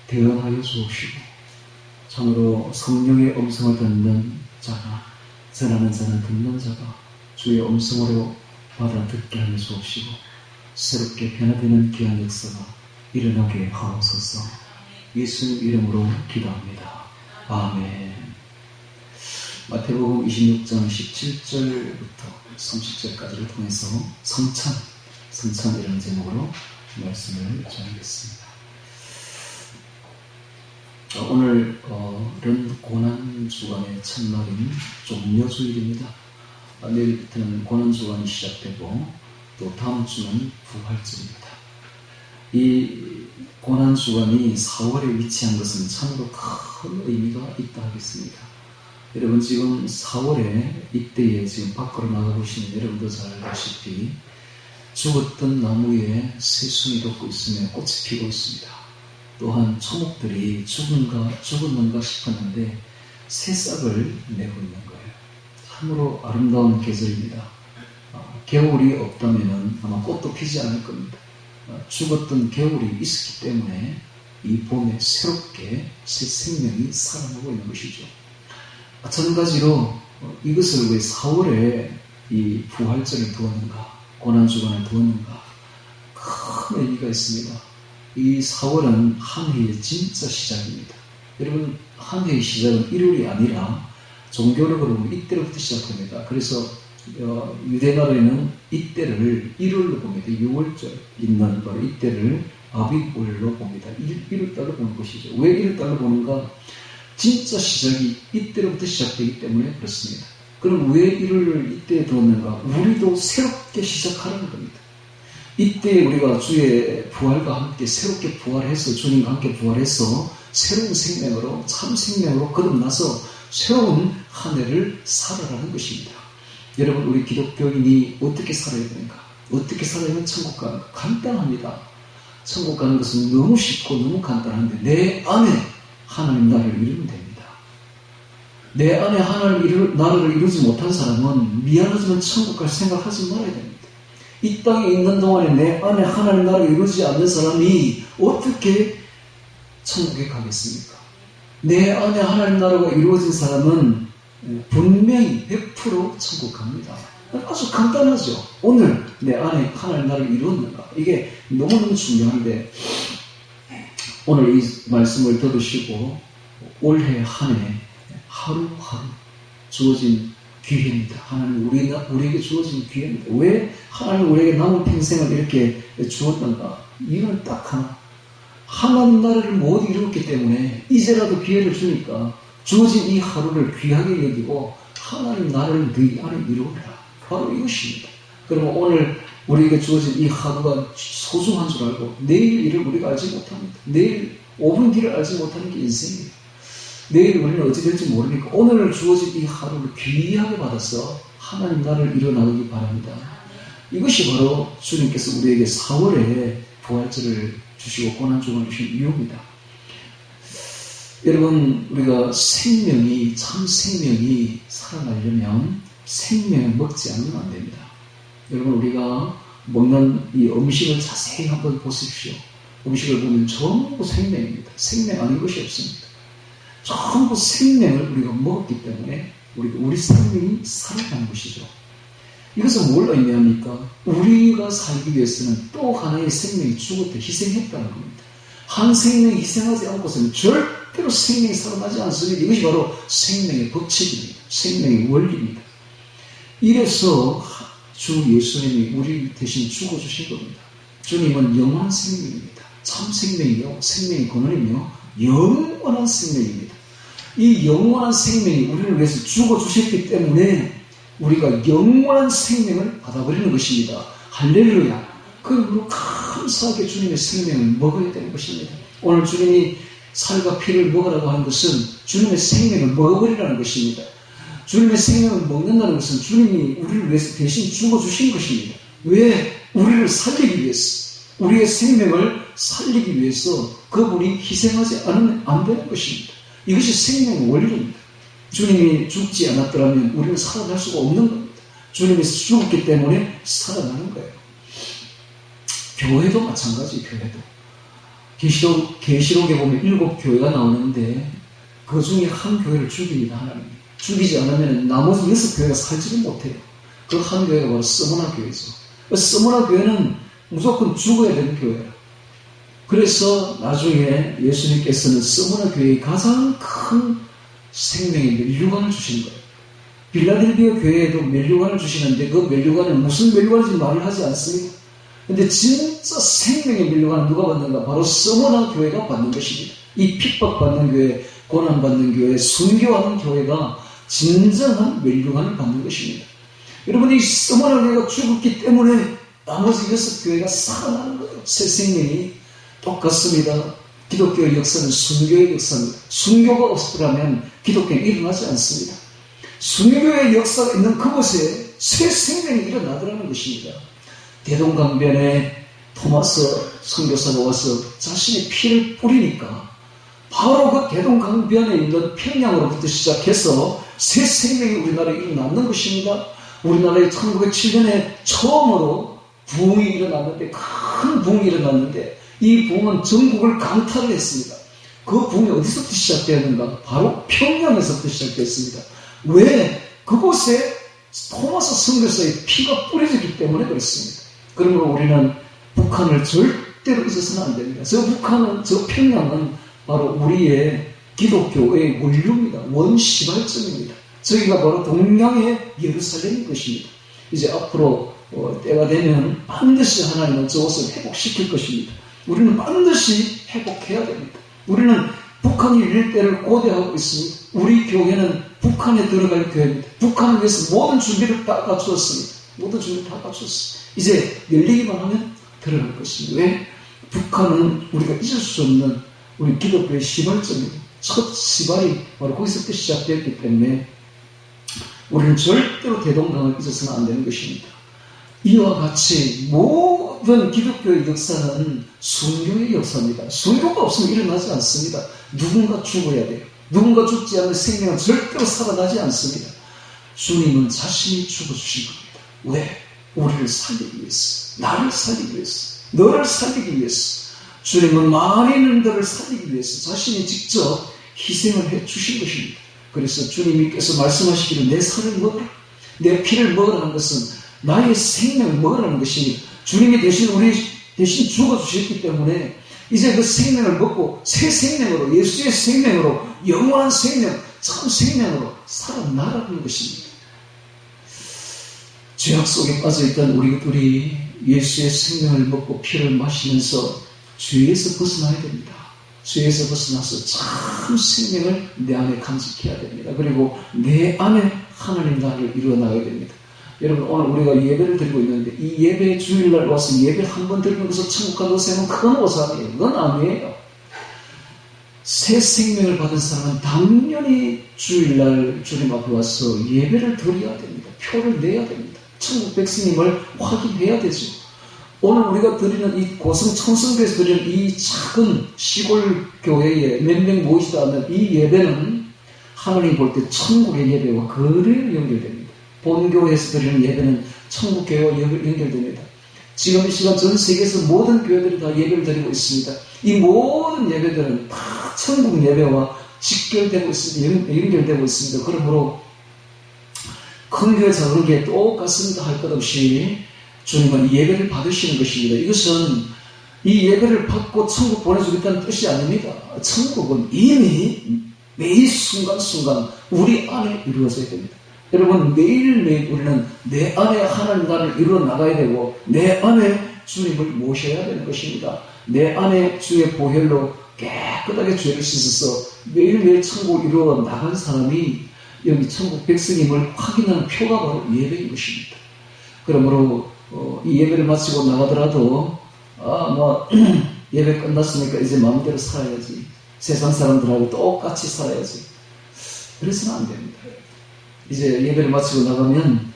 대언하여 주옵시고 참으로 성령의 음성을 듣는 자가 전하는 자는 듣는 자가 주의 음성으로 받아 듣게 하여 주옵시고 새롭게 변화되는 귀한 역사가 일어나게 하옵소서. 예수님 이름으로 기도합니다. 아멘. 마태복음 26장 17절부터 30절까지를 통해서 성찬이라는 제목으로 말씀을 전하겠습니다. 오늘은 고난주간의 첫날인 종려주일입니다. 내일부터는 고난주간이 시작되고 또 다음 주는 부활절입니다. 이 고난주간이 4월에 위치한 것은 참으로 큰 의미가 있다 하겠습니다. 여러분 지금 4월에 이때에 지금 밖으로 나가보시면 여러분도 잘 알다시피 죽었던 나무에 새순이 돋고 있으며 꽃이 피고 있습니다. 또한 초목들이 죽었는가 싶었는데 새싹을 내고 있는 거예요. 참으로 아름다운 계절입니다. 겨울이 없다면 아마 꽃도 피지 않을 겁니다. 죽었던 겨울이 있었기 때문에 이 봄에 새롭게 새 생명이 살아나고 있는 것이죠. 마찬가지로 이것을 왜 4월에 이 부활절을 두었는가, 고난주간을 두었는가, 큰 의미가 있습니다. 이 4월은 한 해의 진짜 시작입니다. 여러분, 한 해의 시작은 1월이 아니라 종교력으로 이때로부터 시작합니다. 그래서 유대나라에는 이때를 1월로 봅니다. 6월절 있는 바로 이때를 아비월로 봅니다. 1월달로 보는 것이죠. 왜 1월달로 보는가? 진짜 시작이 이때로부터 시작되기 때문에 그렇습니다. 그럼 왜 1월을 이때에 두었는가? 우리도 새롭게 시작하라는 겁니다. 이때 우리가 주의 부활과 함께 새롭게 부활해서 주님과 함께 부활해서 새로운 생명으로 참 생명으로 거듭나서 새로운 한 해를 살아라는 것입니다. 여러분 우리 기독교인이 어떻게 살아야 되는가? 어떻게 살아야면 천국 가는가? 간단합니다. 천국 가는 것은 너무 쉽고 너무 간단한데 내 안에 하나님 나라를 이루면 됩니다. 내 안에 하나님 나라를 이루지 못한 사람은 미안하지만 천국 갈 생각하지 말아야 됩니다. 이 땅에 있는 동안에 내 안에 하나님 나라를 이루지 않는 사람이 어떻게 천국에 가겠습니까? 내 안에 하나님 나라가 이루어진 사람은 분명히 100% 천국 갑니다. 아주 간단하죠. 오늘 내 안에 하나님 나라를 이루었는가? 이게 너무너무 중요한데 오늘 이 말씀을 들으시고 올해 한 해 하루하루 주어진 기회입니다. 하나님 우리에게 주어진 기회입니다. 왜 하나님 우리에게 남은 평생을 이렇게 주었는가? 이유는 딱 하나. 하나님 나라를 못 이루었기 때문에 이제라도 기회를 주니까 주어진 이 하루를 귀하게 여기고 하나님 나라를 너희 안에 이루어라. 바로 이것입니다. 그러면 오늘 우리에게 주어진 이 하루가 소중한 줄 알고 내일 일을 우리가 알지 못합니다. 내일 5분 뒤를 알지 못하는 게 인생입니다. 내일 우리는 어찌 될지 모르니까 오늘 주어진 이 하루를 귀하게 받아서 하나님 나라를 이뤄나가기 바랍니다. 이것이 바로 주님께서 우리에게 4월에 부활절을 주시고 고난주간을 주신 이유입니다. 여러분 우리가 참 생명이 살아나려면 생명을 먹지 않으면 안 됩니다. 여러분 우리가 먹는 이 음식을 자세히 한번 보십시오. 음식을 보면 전부 생명입니다. 생명 아닌 것이 없습니다. 전부 생명을 우리가 먹었기 때문에 우리 생명이 살아가는 것이죠. 이것은 뭘 의미합니까? 우리가 살기 위해서는 또 하나의 생명이 죽었다 희생했다는 겁니다. 한 생명이 희생하지 않고서는 절대로 생명이 살아나지 않습니다. 이것이 바로 생명의 법칙입니다. 생명의 원리입니다. 이래서 주 예수님이 우리 대신 죽어주신 겁니다. 주님은 영원한 생명입니다. 참 생명이요, 생명의 근원이며 영원한 생명입니다. 이 영원한 생명이 우리를 위해서 죽어주셨기 때문에 우리가 영원한 생명을 받아버리는 것입니다. 할렐루야. 그러므로 감사하게 주님의 생명을 먹어야 되는 것입니다. 오늘 주님이 살과 피를 먹으라고 하는 것은 주님의 생명을 먹어버리라는 것입니다. 주님의 생명을 먹는다는 것은 주님이 우리를 위해서 대신 죽어주신 것입니다. 왜? 우리를 살리기 위해서, 우리의 생명을 살리기 위해서 그분이 희생하지 않으면 안 되는 것입니다. 이것이 생명의 원리입니다. 주님이 죽지 않았더라면 우리는 살아날 수가 없는 겁니다. 주님이 죽었기 때문에 살아나는 거예요. 교회도 마찬가지, 교회도. 계시록에 보면 7교회가 나오는데 그 중에 한 교회를 죽입니다. 하나님. 죽이지 않으면 나머지 6교회가 살지를 못해요. 그 한 교회가 바로 스무나 교회죠. 스무나 교회는 무조건 죽어야 되는 교회예요. 그래서 나중에 예수님께서는 스무나 교회의 가장 큰 생명의 면류관을 주신 거예요. 빌라델비아 교회에도 면류관을 주시는데 그 면류관은 무슨 면류관인지 말을 하지 않습니다. 근데 진짜 생명의 면류관은 누가 받는가? 바로 스무나 교회가 받는 것입니다. 이 핍박받는 교회, 고난받는 교회, 순교하는 교회가 진정한 면류관을 받는 것입니다. 여러분, 이 스무나 교회가 죽었기 때문에 나머지 6교회가 살아나는 거예요. 새 생명이 똑같습니다. 기독교의 역사는 순교의 역사입니다. 순교가 없더라면 기독교는 일어나지 않습니다. 순교의 역사가 있는 그곳에 새 생명이 일어나더라는 것입니다. 대동강변에 토마스 선교사가 와서 자신의 피를 뿌리니까 바로 그 대동강변에 있는 평양으로부터 시작해서 새 생명이 우리나라에 일어났는 것입니다. 우리나라에 1907년에 처음으로 부흥이 일어났는데, 큰 부흥이 일어났는데 이 부흥은 전국을 강타를 했습니다. 그 부흥이 어디서부터 시작되었는가? 바로 평양에서부터 시작됐습니다. 왜? 그곳에 토마스 선교사의 피가 뿌려졌기 때문에 그렇습니다. 그러므로 우리는 북한을 절대로 잊어서는 안 됩니다. 저 북한은, 저 평양은 바로 우리의 기독교의 원류입니다. 원시발점입니다. 저기가 바로 동양의 예루살렘인 것입니다. 이제 앞으로 때가 되면 반드시 하나님은 저것을 회복시킬 것입니다. 우리는 반드시 회복해야 됩니다. 우리는 북한이 일대를 고대하고 있습니다. 우리 교회는 북한에 들어갈 교회입니다. 북한을 위해서 모든 준비를 다 갖추었습니다. 모든 준비를 다 갖추었습니다. 이제 열리기만 하면 들어갈 것입니다. 왜? 북한은 우리가 잊을 수 없는 우리 기독교의 시발점입니다. 첫 시발이 바로 거기서부터 시작되었기 때문에 우리는 절대로 대동강을 잊어서는 안 되는 것입니다. 이와 같이 모든 기독교의 역사는 순교의 역사입니다. 순교가 없으면 일어나지 않습니다. 누군가 죽어야 돼요. 누군가 죽지 않는 생명은 절대로 살아나지 않습니다. 주님은 자신이 죽어주신 겁니다. 왜? 우리를 살리기 위해서, 나를 살리기 위해서, 너를 살리기 위해서, 주님은 많은 이들을 살리기 위해서 자신이 직접 희생을 해주신 것입니다. 그래서 주님께서 말씀하시기를 내 살을 먹으라, 내 피를 먹으라는 것은 나의 생명을 먹으라는 것입니다. 주님이 대신 우리 대신 죽어주셨기 때문에 이제 그 생명을 먹고 새 생명으로, 예수의 생명으로, 영원한 생명, 참 생명으로 살아나라는 것입니다. 죄악 속에 빠져있던 우리들이 예수의 생명을 먹고 피를 마시면서 죄에서 벗어나야 됩니다. 죄에서 벗어나서 참 생명을 내 안에 간직해야 됩니다. 그리고 내 안에 하나님 나라를 이루어나가야 됩니다. 여러분, 오늘 우리가 예배를 드리고 있는데 이 예배 주일날 와서 예배 한 번 드리는 것은 천국 가는 것은 큰 오산이에요. 그건 아니에요. 새 생명을 받은 사람은 당연히 주일날 주님 앞에 와서 예배를 드려야 됩니다. 표를 내야 됩니다. 천국 백성임을 확인해야 되죠. 오늘 우리가 드리는 이 고성 청성교에서 드리는 이 작은 시골 교회에 몇 명 모이지도 않는 이 예배는 하나님 볼 때 천국의 예배와 그대로 연결됩니다. 본교회에서 드리는 예배는 천국교회와 연결됩니다. 지금 이 시간 전 세계에서 모든 교회들이 다 예배를 드리고 있습니다. 이 모든 예배들은 다 천국 예배와 직결되고 있습니다. 연결되고 있습니다. 그러므로 큰 교회 작은 교회 똑같습니다 할 것 없이 주님은 예배를 받으시는 것입니다. 이것은 이 예배를 받고 천국 보내주겠다는 뜻이 아닙니다. 천국은 이미 매일 순간순간 우리 안에 이루어져야 됩니다. 여러분, 매일매일 우리는 내 안에 하나님 나라를 이루어 나가야 되고 내 안에 주님을 모셔야 되는 것입니다. 내 안에 주의 보혈로 깨끗하게 죄를 씻어서 매일매일 천국을 이루어 나간 사람이 여기 천국 백성임을 확인하는 표가 바로 예배인 것입니다. 그러므로 이 예배를 마치고 나가더라도 예배 끝났으니까 이제 마음대로 살아야지, 세상 사람들하고 똑같이 살아야지, 그래서는 안 됩니다. 이제 예배를 마치고 나가면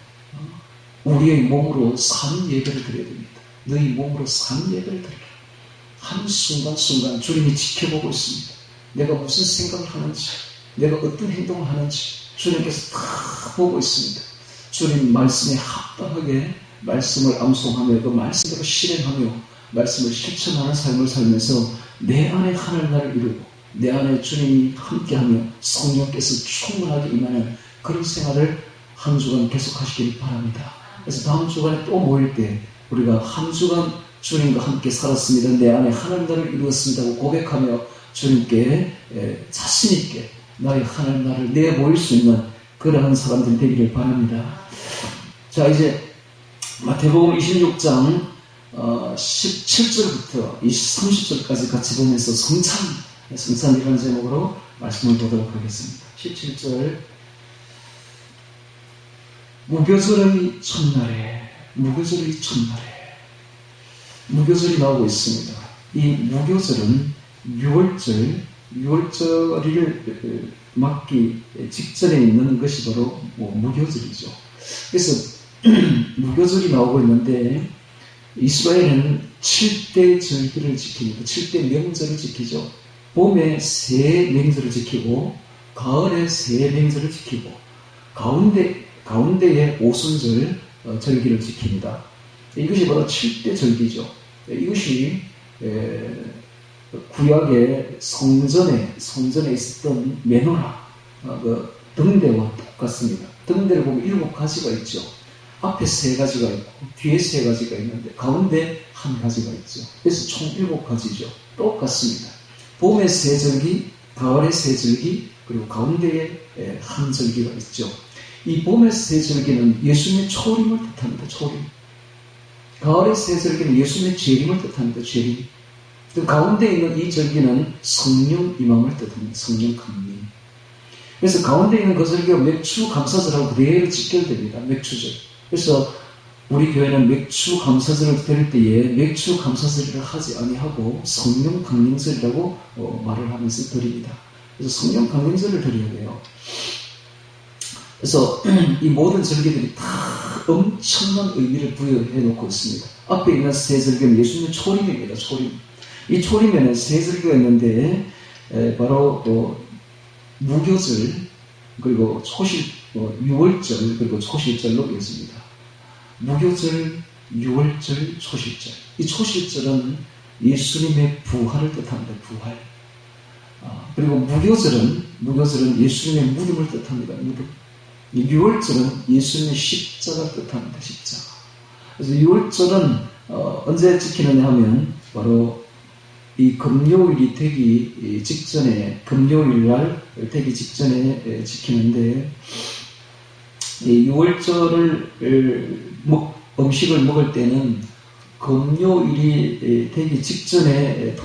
우리의 몸으로 산 예배를 드려야 됩니다. 너희 몸으로 산 예배를 드리라. 한순간순간 주님이 지켜보고 있습니다. 내가 무슨 생각을 하는지, 내가 어떤 행동을 하는지 주님께서 다 보고 있습니다. 주님 말씀에 합당하게 말씀을 암송하며 그 말씀대로 실행하며 말씀을 실천하는 삶을 살면서 내 안에 하늘 나를 이루고 내 안에 주님이 함께하며 성령께서 충만하게 임하는 그런 생활을 한 주간 계속하시길 바랍니다. 그래서 다음 주간에 또 모일 때 우리가 한 주간 주님과 함께 살았습니다. 내 안에 하늘 나를 이루었습니다고 고백하며 주님께 자신 있게 나의 하늘 나를 내모일 수 있는 그러한 사람들 되기를 바랍니다. 자, 이제 마태복음 26장 17절부터 30절까지 같이 보면서 성찬이라는 제목으로 말씀을 보도록 하겠습니다. 17절 무교절의 첫날에 무교절이 나오고 있습니다. 이 무교절은 6월절을 맞기 직전에 있는 것이 바로 무교절이죠. 그래서 무교절이 나오고 있는데 이스라엘은 7대 절기를 지킵니다. 7대 명절을 지키죠. 봄에 세 명절을 지키고 가을에 세 명절을 지키고 가운데에 오순절 절기를 지킵니다. 이것이 바로 7대 절기죠. 이것이 구약의 성전에 있었던 메노라 등대와 똑같습니다. 등대를 보면 7가지가 있죠. 앞에 3가지가 있고 뒤에 3가지가 있는데 가운데 1가지가 있죠. 그래서 총 7가지죠. 똑같습니다. 봄에 3절기, 가을에 3절기, 그리고 가운데에 1절기가 있죠. 이 봄의 3절기는 예수님의 초림을 뜻합니다. 초림. 가을의 3절기는 예수님의 재림을 뜻합니다. 재림. 그 가운데 있는 이 절기는 성령 임함을 뜻합니다. 성령 강림. 그래서 가운데 있는 그 절기가 맥주 감사절하고 그대로 직결됩니다. 맥주절. 그래서 우리 교회는 맥주 감사절을 드릴 때에 맥주 감사절을 하지 아니하고 성령 강림절이라고 말을 하면서 드립니다. 그래서 성령 강림절을 드려야 돼요. 그래서 이 모든 절기들이 다 엄청난 의미를 부여해 놓고 있습니다. 앞에 있는 3절기는 예수님의 초림입니다. 초림. 이 초림에는 3절기가 있는데 바로 무교절 그리고 6월절 그리고 초실절로 이어집니다. 무교절, 6월절, 초실절. 이 초실절은 예수님의 부활을 뜻합니다. 부활. 그리고 무교절은 예수님의 무덤을 뜻합니다. 무덤. 6월절은 예수님의 십자가를 뜻합니다. 십자가. 그래서 6월절은 언제 지키느냐 하면 바로 이 금요일이 되기 직전에 금요일날 되기 직전에 지키는데 이 6월절을 음식을 먹을 때는 금요일이 되기 직전에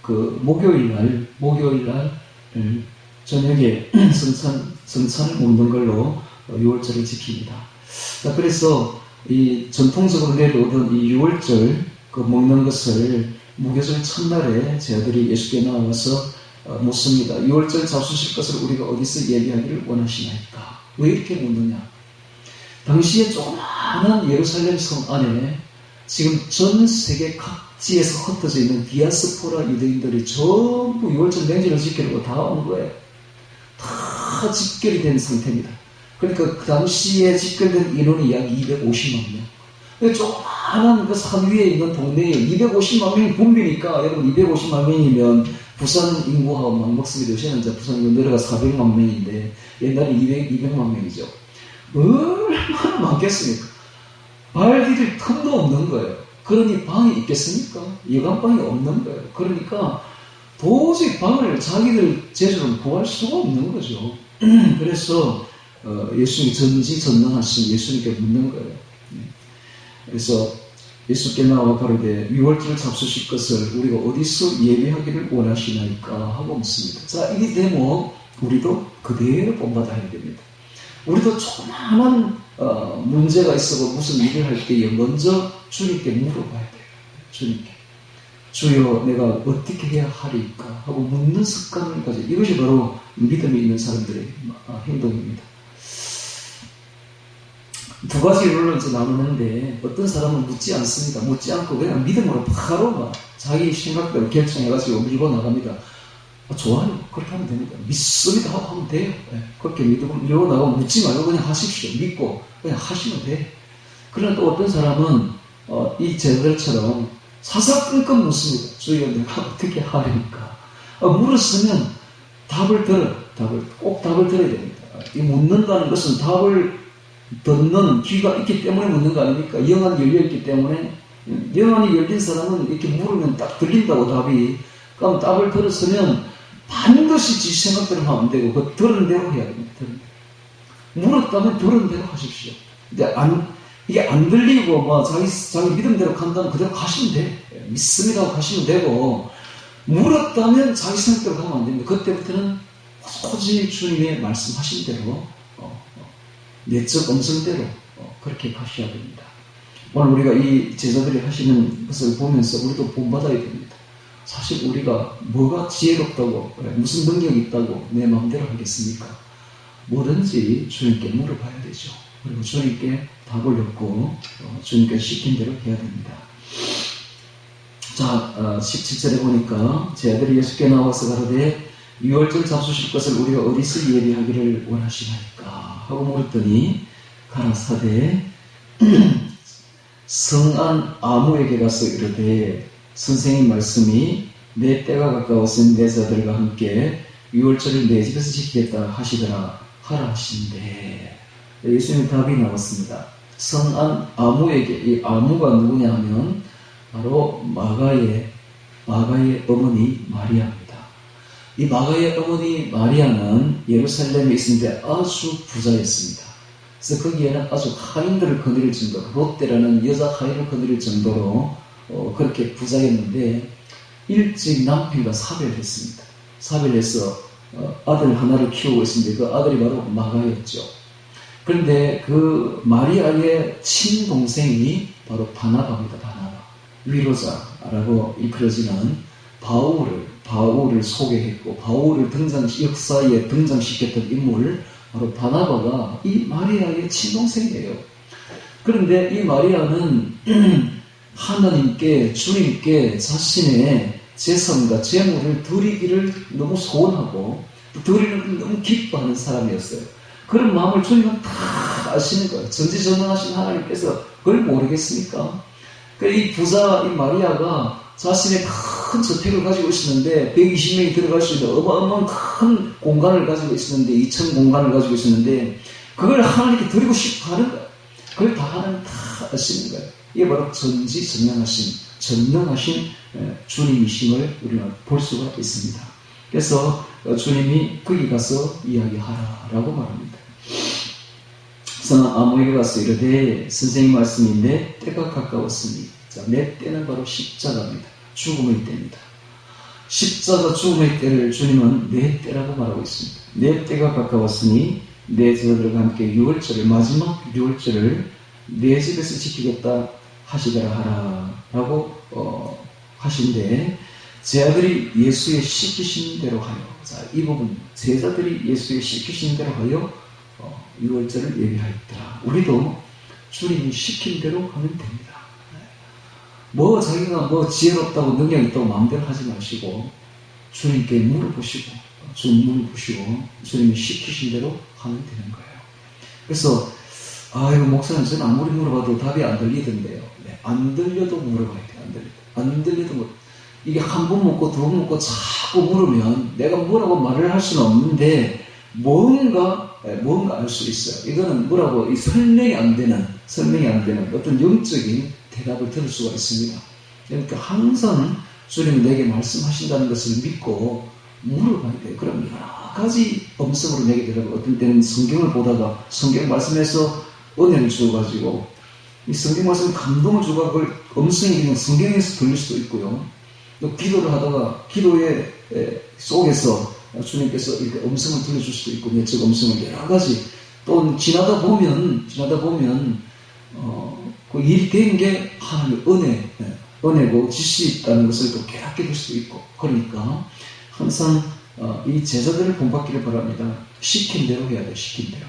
그 목요일날 저녁에 성찬을 먹는 걸로 6월절을 지킵니다. 그래서 이 전통적으로 내려오던 이 6월절 그 먹는 것을 무교절 첫날에 저희들이 예수께 나와서 묻습니다. 6월절 잡수실 것을 우리가 어디서 예비하기를 원하시나이까? 왜 이렇게 묻느냐? 당시에 조그마한 예루살렘 성 안에 지금 전 세계 각지에서 흩어져 있는 디아스포라 유대인들이 전부 6월절 명절을 지키려고 다 온 거예요. 다 집결이 된 상태입니다. 그러니까 그 당시에 집결된 인원이 약 250만 명. 조그마한 그 산 위에 있는 동네에 250만 명이 붐비니까 여러분 250만 명이면 부산 인구하고 막 먹습니다. 요새는 이제 부산 인구 내려가 400만 명인데 옛날에 200만 명이죠. 얼마나 많겠습니까? 발 디딜 틈도 없는 거예요. 그러니 방이 있겠습니까? 여간방이 없는 거예요. 그러니까 도저히 방을 자기들 재주로 구할 수가 없는 거죠. 그래서 예수님이 전지전능하신 예수님께 묻는 거예요. 그래서 예수께 나와 가로되 6월절 잡수실 것을 우리가 어디서 예배하기를 원하시나이까 하고 묻습니다. 자, 이 대목 우리도 그대로 본받아야 됩니다. 우리도 조그마한 문제가 있어도 무슨 일을 할 때에 먼저 주님께 물어봐야 돼요. 주님께. 주여 내가 어떻게 해야 하리까 하고 묻는 습관을 가져. 이것이 바로 믿음이 있는 사람들의 행동입니다. 두 가지로 이제 나누는데 어떤 사람은 묻지 않습니다. 묻지 않고 그냥 믿음으로 바로 막 자기 생각대로 결정해가지고 밀고 나갑니다. 좋아요. 그렇게 하면 됩니다. 믿습니다 하고 하면 돼요. 네. 그렇게 믿음으로 밀고 나가고 묻지 말고 그냥 하십시오. 믿고 그냥 하시면 돼요. 그러나 또 어떤 사람은 이 제자들처럼 사사건건 묻습니다. 주여 내가 어떻게 하려니까. 물었으면 답을 꼭 답을 들어야 됩니다. 이 묻는다는 것은 답을 듣는 귀가 있기 때문에 묻는 거 아닙니까? 영안이 열려있기 때문에. 영안이 열린 사람은 이렇게 물으면 딱 들린다고 답이. 그럼 답을 들었으면 반드시 지 생각대로 하면 안 되고 그 들은 대로 해야 됩니다. 물었다면 들은 대로 하십시오. 근데 이게 안 들리고 뭐 자기 믿음대로 간다면 그대로 가시면 돼. 믿습니다 하고 가시면 되고, 물었다면 자기 생각대로 가면 안 됩니다. 그때부터는 오직 주님의 말씀하신 대로 내적 음성대로 그렇게 가셔야 됩니다. 오늘 우리가 이 제자들이 하시는 것을 보면서 우리도 본받아야 됩니다. 사실 우리가 뭐가 지혜롭다고, 무슨 능력이 있다고 내 마음대로 하겠습니까? 뭐든지 주님께 물어봐야 되죠. 그리고 주님께 답을 얻고 주님께 시킨 대로 해야 됩니다. 자, 17절에 보니까 제 아들이 예수께 나와서 가로되 유월절 잡수실 것을 우리가 어디서 예비하기를 원하시나이까 하고 물었더니 가라사대 성안 아무에게 가서 이르되 선생님 말씀이 내 때가 가까웠으니 내 자들과 함께 유월절을 내 집에서 지키겠다 하시더라 하라 하신대. 예수님의 답이 나왔습니다. 성안 아무에게, 이 아무가 누구냐 하면 바로 마가의 어머니 마리아입니다. 이 마가의 어머니 마리아는 예루살렘에 있는데 아주 부자였습니다. 그래서 거기에는 아주 하인들을 거느릴 정도로, 롯데라는 여자 하인을 거느릴 정도로 그렇게 부자였는데 일찍 남편과 사별했습니다. 사별해서 아들 하나를 키우고 있었는데 그 아들이 바로 마가였죠. 그런데 그 마리아의 친동생이 바로 바나바입니다. 바나바. 위로자라고 일컬어지는 바울을 소개했고 바울을 역사에 등장시켰던 인물 바로 바나바가 이 마리아의 친동생이에요. 그런데 이 마리아는 하나님께, 주님께 자신의 재성과 재물을 드리기를 너무 소원하고 드리는 걸 너무 기뻐하는 사람이었어요. 그런 마음을 주님은 다 아시는 거예요. 전지전능하신 하나님께서 그걸 모르겠습니까? 이 부자, 이 마리아가 자신의 큰 저택을 가지고 있었는데 120명이 들어갈 수 있는 어마어마한 큰 공간을 가지고 있었는데 2층 공간을 가지고 있었는데 그걸 하나님께 드리고 싶어 하는 거예요. 그걸 다 하나님 다 아시는 거예요. 이게 바로 전능하신 주님이심을 우리가 볼 수가 있습니다. 그래서 주님이 거기 가서 이야기하라라고 말합니다. 성안 아무에게 가서 이르되 선생님 말씀인데 때가 가까웠으니, 자, 내 때는 바로 십자가입니다. 죽음의 때입니다. 십자가 죽음의 때를 주님은 내 때라고 말하고 있습니다. 내 때가 가까웠으니 내 제자들과 함께 유월절을, 마지막 유월절을 내 집에서 지키겠다 하시더라 하라라고 하신데, 제자들이 예수의 시키신 대로 하여, 자, 이 부분 제자들이 예수의 시키신 대로 하여 유월절을 예비하였더라. 우리도 주님이 시킨 대로 하면 됩니다. 자기가 지혜롭다고 능력 있다고 마음대로 하지 마시고 주님께 물어보시고 주님이 시키신 대로 하면 되는 거예요. 그래서 목사님 저는 아무리 물어봐도 답이 안 들리던데요. 네, 안 들려도 물어봐야 돼요. 안 들려도 이게 한 번 묻고 두 번 묻고 자꾸 물으면 내가 뭐라고 말을 할 수는 없는데 뭔가 알 수 있어요. 이거는 뭐라고 설명이 안 되는 어떤 영적인 대답을 들을 수가 있습니다. 그러니까 항상 주님이 내게 말씀하신다는 것을 믿고 물어봐야 돼요. 그럼 여러 가지 음성으로 내게 대답을, 어떤 때는 성경을 보다가 성경 말씀에서 은혜를 주어가지고 이 성경 말씀 감동을 주고 그걸 음성이 그냥 성경에서 들릴 수도 있고요. 또 기도를 하다가 기도의 속에서 주님께서 이렇게 음성을 들려줄 수도 있고, 내적 음성을 여러 가지, 또 지나다 보면 그 일이 된 게 하나님의 은혜고 지시 있다는 것을 또 깨닫게 될 수도 있고, 그러니까 항상 이 제자들을 본받기를 바랍니다. 시킨 대로 해야 돼요. 시킨 대로.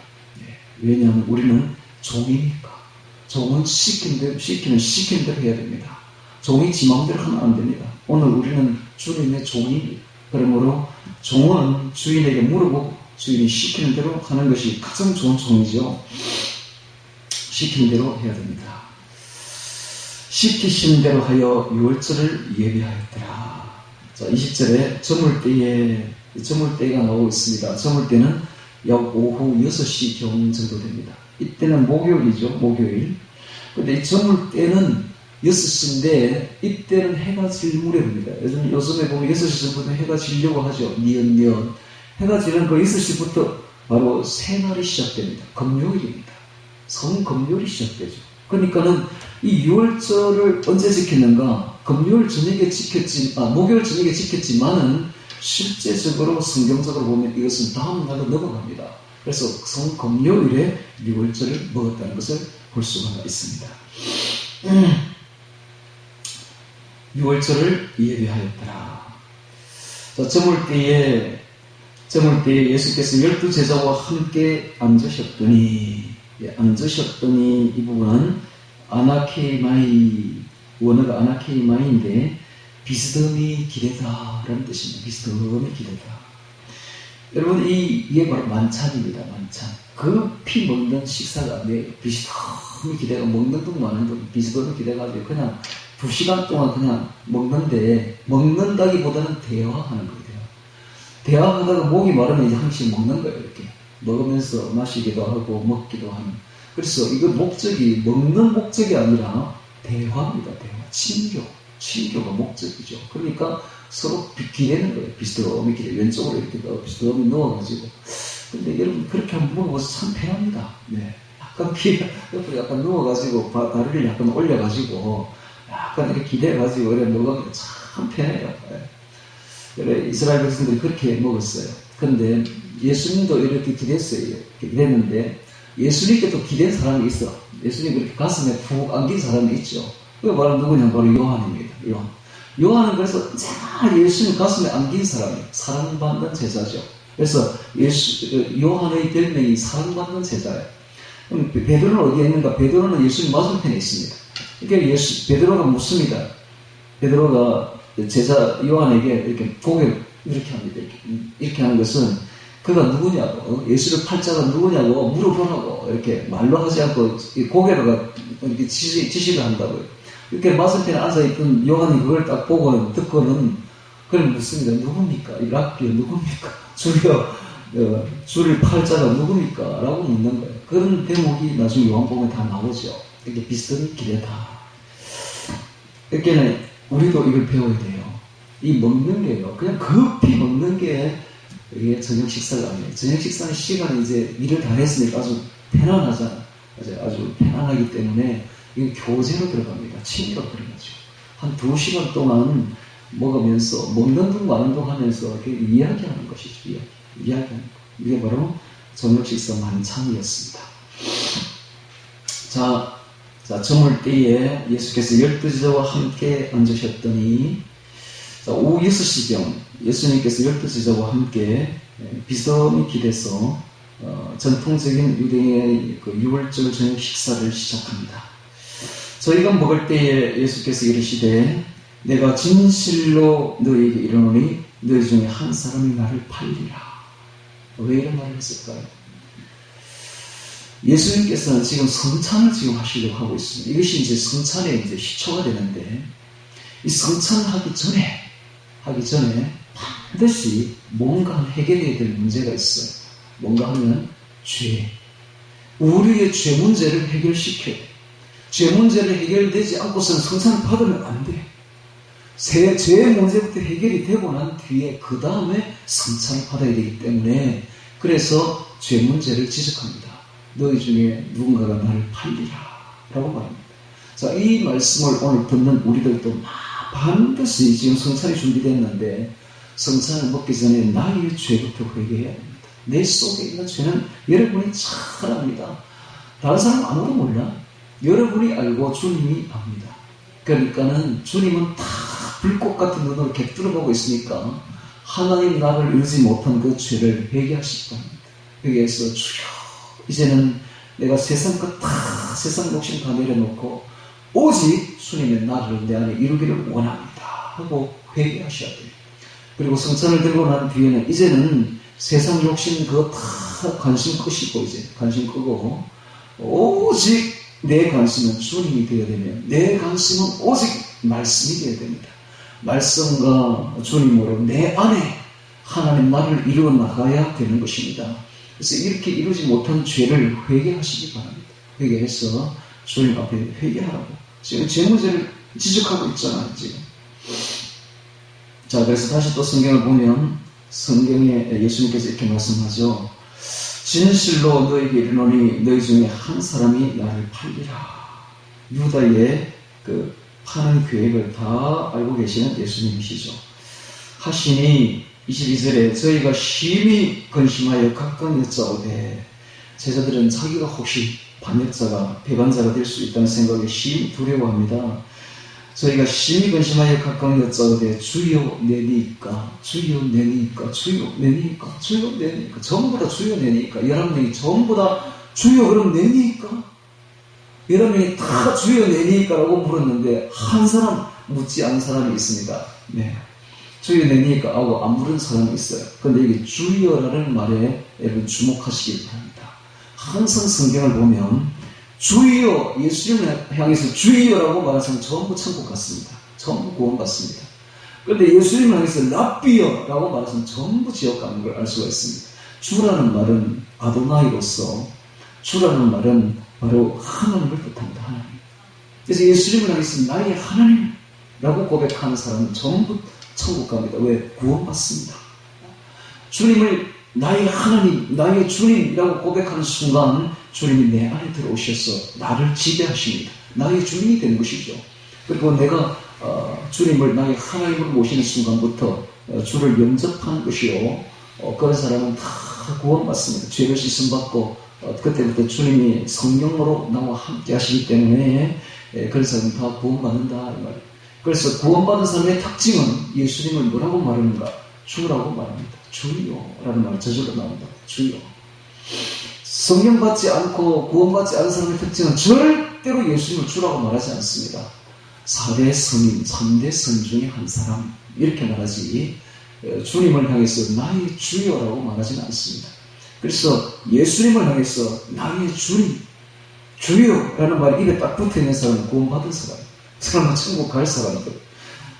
왜냐하면 우리는 종이니까. 종은 시킨 대로 해야 됩니다. 종이 지 마음대로 하면 안 됩니다. 오늘 우리는 주님의 종입니다. 그러므로 종은 주인에게 물어보고 주인이 시키는 대로 하는 것이 가장 좋은 종이죠. 시키는 대로 해야 됩니다. 시키신 대로 하여 유월절을 예비하였더라. 자, 20절에 저물때가 나오고 있습니다. 저물때는 약 오후 6시경 정도 됩니다. 이때는 목요일이죠. 목요일. 근데 이 저물때는 6시인데 이때는 해가 질 무렵입니다. 요즘에 보면 6시 전부터 해가 지려고 하죠. 니은. 해가 지는 그 6시부터 바로 새날이 시작됩니다. 금요일입니다. 성금요일이 시작되죠. 그러니까는 이 유월절을 언제 지켰는가? 목요일 저녁에 지켰지만은 실제적으로 성경적으로 보면 이것은 다음 날로 넘어갑니다. 그래서 성금요일에 유월절을 먹었다는 것을 볼 수가 있습니다. 유월절을 예비하였더라. 자, 저물때에 예수께서 12제자와 함께 앉으셨더니 이 부분은 원어가 아나케이마이인데 비스듬히 기대다라는 뜻입니다. 비스듬히 기대다. 여러분, 이게 바로 만찬입니다. 만찬. 급히 먹는 식사가 아니에요. 비스듬히 기대가 먹는 둥 마는 둥 비스듬히 기대가지고 그냥 2시간 동안 그냥 먹는다기보다는 대화하는 거예요. 대화하다가 목이 마르면 이제 한씩 먹는 거예요. 이렇게 먹으면서 마시기도 하고 먹기도 하는. 그래서 이거 목적이 먹는 목적이 아니라 대화입니다. 대화. 친교가 목적이죠. 그러니까 서로 기대는 거예요. 비스듬히 기대. 왼쪽으로 이렇게 비스듬히 누워가지고. 근데 여러분 그렇게 한번 먹어서 참 편합니다. 네. 옆으로 약간 누워가지고 다리를 약간 올려가지고 약간 이렇게 기대가지고 이렇게 먹으면 참 편해요. 네. 그래, 이스라엘 백성들이 그렇게 먹었어요. 근데 예수님도 이렇게 기댔는데 예수님께도 기댄 사람이 있어. 예수님 그렇게 가슴에 푹 안긴 사람이 있죠. 그게 바로 누구냐? 바로 요한입니다. 요한은 그래서 잘 예수님 가슴에 안긴 사람이에요. 사랑받는 제자죠. 그래서 요한의 별명이 사랑받는 제자예요. 그럼 베드로는 어디에 있는가? 베드로는 예수님 맞은편에 있습니다. 그러니까 베드로가 묻습니다. 베드로가 제자 요한에게 이렇게 고개를 이렇게 합니다. 이렇게 하는 것은 그가 누구냐고, 예수를 팔자가 누구냐고 물어보라고 이렇게 말로 하지 않고 고개로 이렇게 지시를 한다고요. 이렇게 맞은편에 앉아있던 요한이 그걸 딱 보고는 듣고는 그걸 묻습니다. 누굽니까? 이 랍비여 누굽니까? 주를 팔자가 누굽니까? 라고 묻는 거예요. 그런 대목이 나중에 요한복음에 다 나오죠. 이렇게 비슷한 기대다. 이렇게는 우리도 이걸 배워야 돼요. 이 먹는 게요. 그냥 급히 먹는 게 이게 저녁 식사가 아니에요. 저녁 식사는 시간이 이제 일을 다 했으니까 아주 편안하잖아요. 아주 편안하기 때문에 이게 교제로 들어갑니다. 친구로 들어가죠. 한 2시간 동안 먹으면서 먹는 둥 마는 둥 하면서 이렇게 이야기하는 것이죠. 이야기하는 거. 이게 바로 저녁 식사 만찬이었습니다. 자, 저물때에 예수께서 12제자와 함께 앉으셨더니 오후 6시경 예수님께서 12제자와 함께 비스듬히 기대서 전통적인 유대인의 그 유월절 저녁 식사를 시작합니다. 저희가 먹을 때에 예수께서 이르시되 내가 진실로 너희에게 이르노니 너희 중에 한 사람이 나를 팔리라. 왜 이런 말을 했을까요? 예수님께서는 지금 성찬을 지금 하시려고 하고 있습니다. 이것이 이제 성찬의 이제 시초가 되는데, 이 성찬을 하기 전에 반드시 뭔가 해결해야 될 문제가 있어요. 뭔가 하면 죄. 우리의 죄 문제를 해결시켜야 돼. 죄 문제를 해결되지 않고서는 성찬을 받으면 안 돼. 죄의 문제부터 해결이 되고 난 뒤에 그 다음에 성찬을 받아야 되기 때문에, 그래서 죄 문제를 지적합니다. 너희 중에 누군가가 나를 팔리라 라고 말합니다. 자, 이 말씀을 오늘 듣는 우리들도 반드시 지금 성찬이 준비됐는데 성찬을 먹기 전에 나의 죄부터 회개해야 됩니다. 내 속에 있는 죄는 여러분이 잘 압니다. 다른 사람 아무도 몰라. 여러분이 알고 주님이 압니다. 그러니까는 주님은 다 불꽃 같은 눈으로 객뚫어보고 있으니까 하나님 나를 의지 못한 그 죄를 회개하실 겁니다. 회개해서 주여 이제는 내가 세상 욕심 다 내려놓고 오직 주님의 나를 내 안에 이루기를 원합니다 하고 회개하셔야 돼요. 그리고 성찬을 들고 난 뒤에는 이제는 세상 욕심 그거 다 관심 끄시고 이제 관심 끄고 오직 내 관심은 주님이 되어야 되면 내 관심은 오직 말씀이 되어야 됩니다. 말씀과 주님으로 내 안에 하나님 나라를 이루어 나가야 되는 것입니다. 그래서 이렇게 이루지 못한 죄를 회개하시기 바랍니다. 회개해서 주님 앞에 회개하라고. 지금 제 문제를 지적하고 있잖아요, 지금. 자, 그래서 다시 또 성경을 보면 성경에 예수님께서 이렇게 말씀하죠. 진실로 너에게 이르노니 너희 중에 한 사람이 나를 팔리라. 유다의 그 파는 계획을 다 알고 계시는 예수님이시죠. 하시니 22절에 저희가 심히 근심하여 각각 여짜오되, 제자들은 자기가 혹시 반역자가 배반자가 될 수 있다는 생각에 심히 두려워합니다. 저희가 심히 근심하여 각각 여짜오되 주여 내니까, 주여 내니까, 주여 내니까, 주여 내니까, 전부 다 주여 내니까, 11명이 전부 다 주여 그럼 내니까, 11명이 다 주여 내니까라고 물었는데 한 사람 묻지 않은 사람이 있습니다. 네. 주여 내니까 하고 안 물은 사람이 있어요. 근데 이게 주여라는 말에 여러분 주목하시기 바랍니다. 항상 성경을 보면 주여, 예수님을 향해서 주여라고 말하는 사람 전부 천국 갔습니다. 전부 구원받습니다. 그런데 예수님을 향해서 랍비여라고 말하는 사람 전부 지옥 가는 걸 알 수가 있습니다. 주라는 말은 아도나이로서, 주라는 말은 바로 하나님을 뜻합니다. 하나님. 그래서 예수님을 향해서 나의 하나님이라고 고백하는 사람은 전부 천국 갑니다. 왜? 구원받습니다. 주님을 나의 하나님, 나의 주님이라고 고백하는 순간 주님이 내 안에 들어오셔서 나를 지배하십니다. 나의 주인이 되는 것이죠. 그리고 내가 주님을 나의 하나님으로 모시는 순간부터 주를 영접하는 것이요, 그런 사람은 다 구원받습니다. 죄를 씻음받고 그때부터 주님이 성령으로 나와 함께 하시기 때문에 그런 사람은 다 구원받는다 이 말이에요. 그래서 구원받은 사람의 특징은 예수님을 뭐라고 말하는가? 주라고 말합니다. 주요라는 말이 저절로 나온다. 주요. 성령 받지 않고 구원받지 않은 사람의 특징은 절대로 예수님을 주라고 말하지 않습니다. 4대 성인, 3대 성 중에 한 사람 이렇게 말하지, 주님을 향해서 나의 주요라고 말하지는 않습니다. 그래서 예수님을 향해서 나의 주님, 주요라는 말이 입에 딱 붙어있는 사람은 구원받은 사람, 그 사람은 천국 갈 사람들.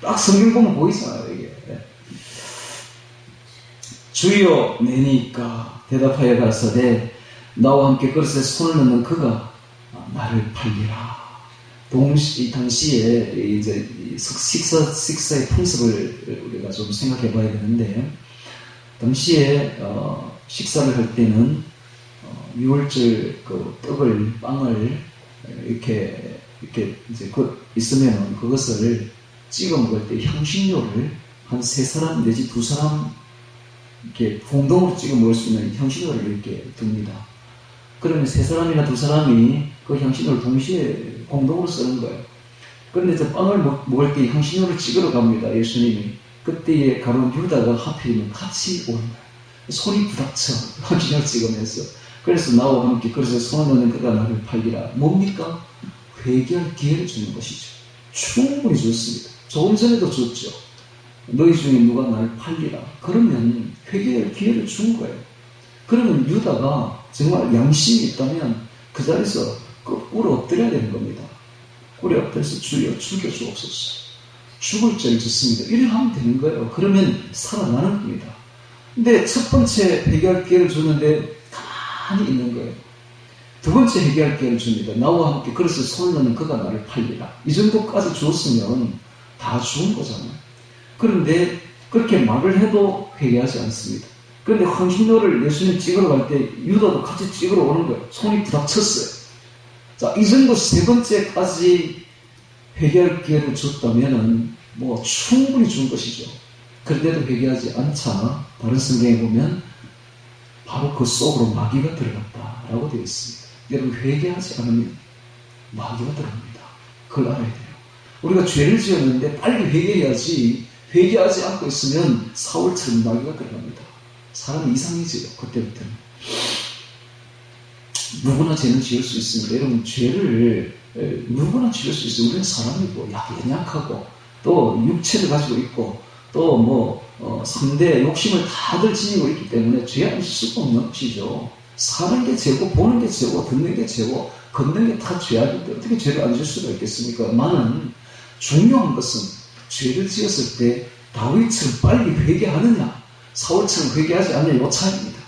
딱 성경 보면 보이잖아요, 이게. 주여 내니까 대답하여 가라사대 나와 함께 그릇에 손을 넣는 그가 나를 팔리라. 당시에 이제 식사의 풍습을 우리가 좀 생각해 봐야 되는데, 당시에 식사를 할 때는 유월절 그 떡을, 빵을 이렇게 이제 있으면 그것을 찍어 먹을 때 향신료를 한 3사람 내지 2사람 이렇게 공동으로 찍어 먹을 수 있는 향신료를 이렇게 둡니다. 그러면 3사람이나 2사람이 그 향신료를 동시에 공동으로 쓰는 거예요. 그런데 저 빵을 먹을 때 향신료를 찍으러 갑니다. 예수님이. 그때에 가론 유다가 하필이면 같이 오는 거예요. 손이 부닥쳐 향신료를 찍으면서. 그래서 나와 함께 그래서 손을 넣는 그가 나를 팔리라. 뭡니까? 회개할 기회를 주는 것이죠. 충분히 줬습니다. 조금 전에도 줬죠. 너희 중에 누가 나를 팔리라. 그러면 회개할 기회를 준 거예요. 그러면 유다가 정말 양심이 있다면 그 자리에서 거꾸로 엎드려야 되는 겁니다. 꿇에 엎드려서 주여 죽여주옵소서. 죽을 죄를 짓습니다. 이래 하면 되는 거예요. 그러면 살아나는 겁니다. 근데 첫 번째 회개할 기회를 주는데 가만히 있는 거예요. 두 번째 회개할 기회를 줍니다. 나와 함께 그릇에 손을 넣는 그가 나를 팔리라. 이 정도까지 주었으면 다 죽은 거잖아요. 그런데 그렇게 말을 해도 회개하지 않습니다. 그런데 향신료를 예수님 찍으러 갈 때 유다도 같이 찍으러 오는 거예요. 손이 부닥쳤어요. 자, 이 정도 세 번째까지 회개할 기회를 줬다면은 뭐 충분히 준 것이죠. 그런데도 회개하지 않자 다른 성경에 보면 바로 그 속으로 마귀가 들어갔다라고 되어 있습니다. 여러분, 회개하지 않으면 마귀가 들어갑니다. 그걸 알아야 돼요. 우리가 죄를 지었는데 빨리 회개해야지, 회개하지 않고 있으면 사울처럼 마귀가 들어갑니다. 사람이 이상해져요. 그때부터는. 누구나 죄는 지을 수 있습니다. 여러분, 죄를 누구나 지을 수 있어요. 우리는 사람이고 연약하고 또 육체를 가지고 있고 또 3대 욕심을 다들 지니고 있기 때문에 죄 안 질 수가 없는 것이죠. 사는 게 죄고 보는 게 죄고 듣는 게 죄고 걷는 게 다 죄악인데 어떻게 죄를 안 질 수가 있겠습니까? 나는 중요한 것은 죄를 지었을 때 다윗처럼 빨리 회개하느냐, 사울처럼 회개하지 않느냐, 이 차이입니다.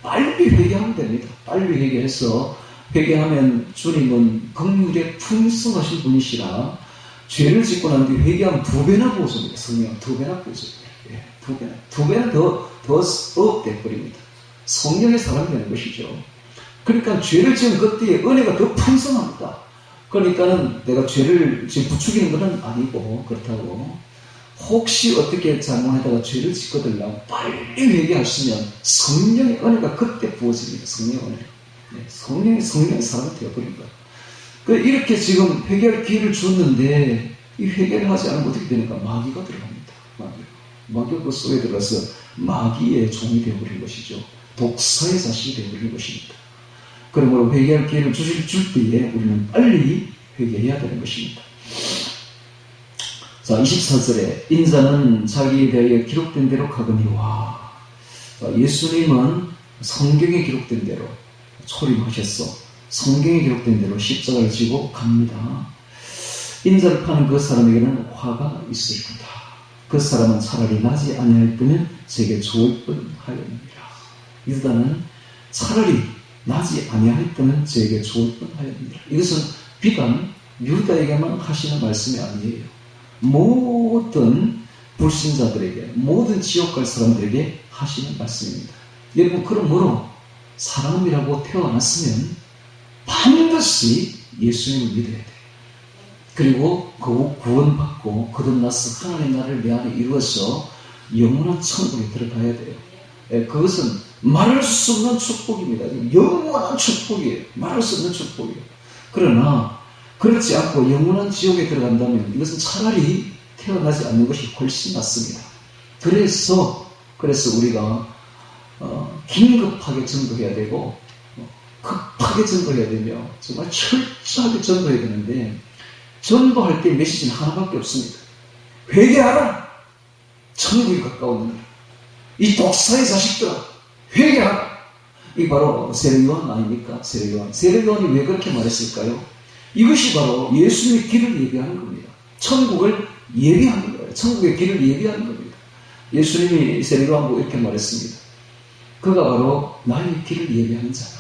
빨리 회개하면 됩니다. 빨리 회개해서 회개하면 주님은 긍휼에 풍성하신 분이시라 죄를 짓고 난 뒤 회개하면 2배나 부어줍니다. 성령 2배나 부어줍니다. 예, 2배나 더 업돼버립니다. 성령의 사람이 되는 것이죠. 그러니까 죄를 지은 그때에 은혜가 더 풍성합니다. 그러니까는 내가 죄를 지금 부추기는 것은 아니고, 그렇다고 혹시 어떻게 잘못하다가 죄를 짓거든요, 빨리 회개하시면 성령의 은혜가 그때 부어집니다. 성령의 은혜. 네, 성령의 사람이 되어버린 거예요. 이렇게 지금 회개할 기회를 줬는데 이 회개를 하지 않으면 어떻게 되는가? 마귀가 들어갑니다. 마귀가 그 속에 들어가서 마귀의 종이 되어버린 것이죠. 독사의 자식이 되어버린 것입니다. 그러므로 회개할 기회를 줄 때에 우리는 빨리 회개해야 되는 것입니다. 자, 24절에 인자는 자기에 대하여 기록된 대로 가거니와. 예수님은 성경에 기록된 대로 초림하셨어. 성경에 기록된 대로 십자가를 지고 갑니다. 인자를 파는 그 사람에게는 화가 있을 거다. 그 사람은 차라리 나지 아니하였다면 제게 좋을 뻔하였느니라. 유다는 차라리 나지 아니하였다면 제게 좋을 뻔하였느니라. 이것은 비단 유다에게만 하시는 말씀이 아니에요. 모든 불신자들에게, 모든 지옥 갈 사람들에게 하시는 말씀입니다. 여러분, 그러므로 사람이라고 태어났으면 반드시 예수님을 믿어야 돼요. 그리고 구원받고 거듭나서 하나님 나라를 내 안에 이루어서 영원한 천국에 들어가야 돼요. 그것은 말할 수 없는 축복입니다. 영원한 축복이에요. 말할 수 없는 축복이에요. 그러나 그렇지 않고 영원한 지옥에 들어간다면 이것은 차라리 태어나지 않는 것이 훨씬 낫습니다. 그래서 우리가 긴급하게 전도해야 되고 급하게 전도해야 되며 정말 철저하게 전도해야 되는데, 전도할 때 메시지는 하나밖에 없습니다. 회개하라! 천국이 가까웠느니라. 이 독사의 자식들아, 회개하라! 이 바로 세례요한 아닙니까? 세례요한이 왜 그렇게 말했을까요? 이것이 바로 예수님의 길을 예비하는 겁니다. 천국을 예비하는 거예요. 천국의 길을 예비하는 겁니다. 예수님이 세례요한 보고 이렇게 말했습니다. 그가 바로 나의 길을 예비하는 자다.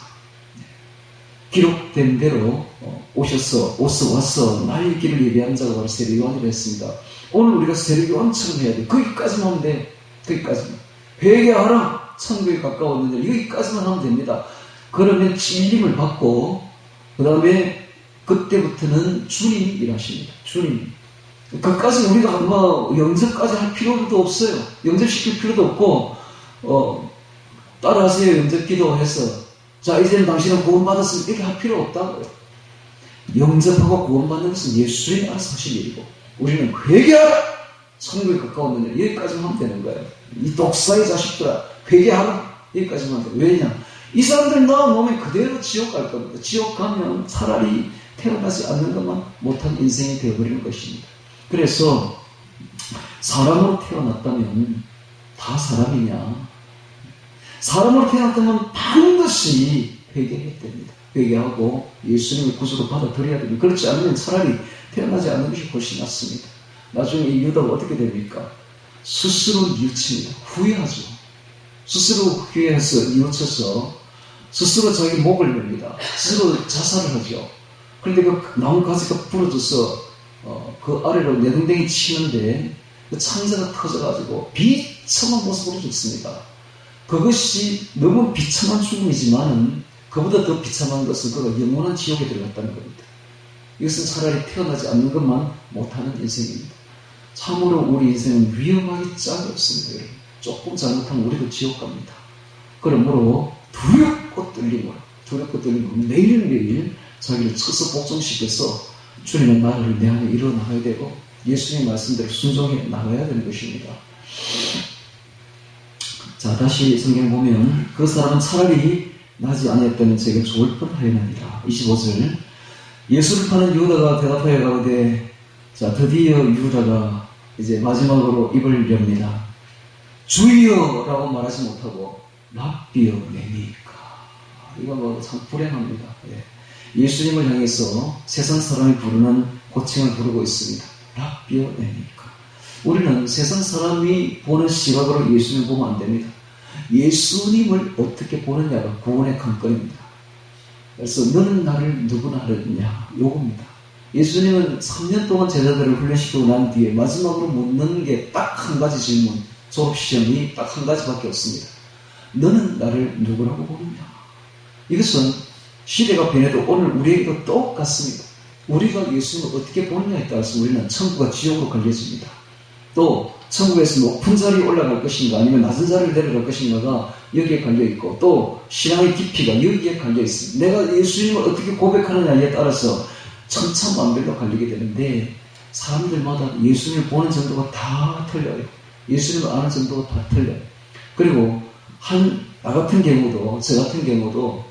기록된 대로 와서 나의 길을 예비한 자가 바로 세례요한이라 했습니다. 오늘 우리가 세례요한처럼 해야 돼. 거기까지만 하면 돼. 거기까지만. 회개하라! 천국에 가까웠는데 여기까지만 하면 됩니다. 그러면 진림을 받고 그 다음에 그때부터는 주님이 일하십니다. 주님. 그까지 우리가 영접까지 할 필요도 없어요. 영접시킬 필요도 없고 따라하세요. 영접 기도해서 자, 이제는 당신은 구원받았으면 이렇게 할 필요 없다고요. 영접하고 구원받는 것은 예수님이 알아서 하실 일이고, 우리는 회개하라! 천국에 가까웠는데 여기까지만 하면 되는 거예요. 이 독사의 자식들아, 회개하라! 여기까지만 하면 돼요. 왜냐? 이 사람들 나오면 그대로 지옥 갈 겁니다. 지옥 가면 차라리 태어나지 않는 것만 못한 인생이 되어버리는 것입니다. 그래서 사람으로 태어났다면 다 사람이냐? 사람으로 태어났다면 반드시 회개해야 됩니다. 회개하고 예수님의 구속을 받아들여야 됩니다. 그렇지 않으면 차라리 태어나지 않는 것이 훨씬 낫습니다. 나중에 이 유다가 어떻게 됩니까? 스스로 뉘우칩니다. 후회하죠. 스스로 후회해서 뉘우쳐서 스스로 자기 목을 냅니다. 스스로 자살을 하죠. 그런데 그 나무 가지가 부러져서 그 아래로 내동댕이 치는데 그 창자가 터져가지고 비참한 모습으로 죽습니다. 그것이 너무 비참한 죽음이지만은 그보다 더 비참한 것은 그가 영원한 지옥에 들어갔다는 겁니다. 이것은 차라리 태어나지 않는 것만 못하는 인생입니다. 참으로 우리 인생은 위험하기 짝이 없습니다. 여러분. 조금 잘못하면 우리도 지옥 갑니다. 그러므로 두렵고 떨림으로 매일매일 자기를 쳐서 복종시켜서 주님의 나라를 내 안에 이뤄나가야 되고 예수님의 말씀대로 순종해 나가야 되는 것입니다. 자, 다시 성경 보면 그 사람은 차라리 나지 아니었다면 제게 좋을 뻔하였느니라. 25절. 예수를 파는 유다가 대답하여 가로되, 자, 드디어 유다가 이제 마지막으로 입을 엽니다. 주여! 라고 말하지 못하고 랍비여 매니까. 이건 참 불행합니다. 예. 예수님을 향해서 세상 사람이 부르는 호칭을 부르고 있습니다. 라비어 네니까. 우리는 세상 사람이 보는 시각으로 예수님을 보면 안 됩니다. 예수님을 어떻게 보느냐가 구원의 관건입니다. 그래서 너는 나를 누구나 하느냐 요겁니다. 예수님은 3년 동안 제자들을 훈련시키고 난 뒤에 마지막으로 묻는 게 딱 한 가지 질문, 졸업시험이 딱 한 가지밖에 없습니다. 너는 나를 누구라고 보느냐? 이것은 시대가 변해도 오늘 우리에게도 똑같습니다. 우리가 예수님을 어떻게 보느냐에 따라서 우리는 천국과 지옥으로 갈려집니다. 또 천국에서 높은 자리에 올라갈 것인가 아니면 낮은 자리를 내려갈 것인가가 여기에 갈려있고, 또 신앙의 깊이가 여기에 갈려있습니다. 내가 예수님을 어떻게 고백하느냐에 따라서 천차만별로 갈리게 되는데, 사람들마다 예수님을 보는 정도가 다 틀려요. 예수님을 아는 정도가 다 틀려요. 그리고 나 같은 경우도, 저 같은 경우도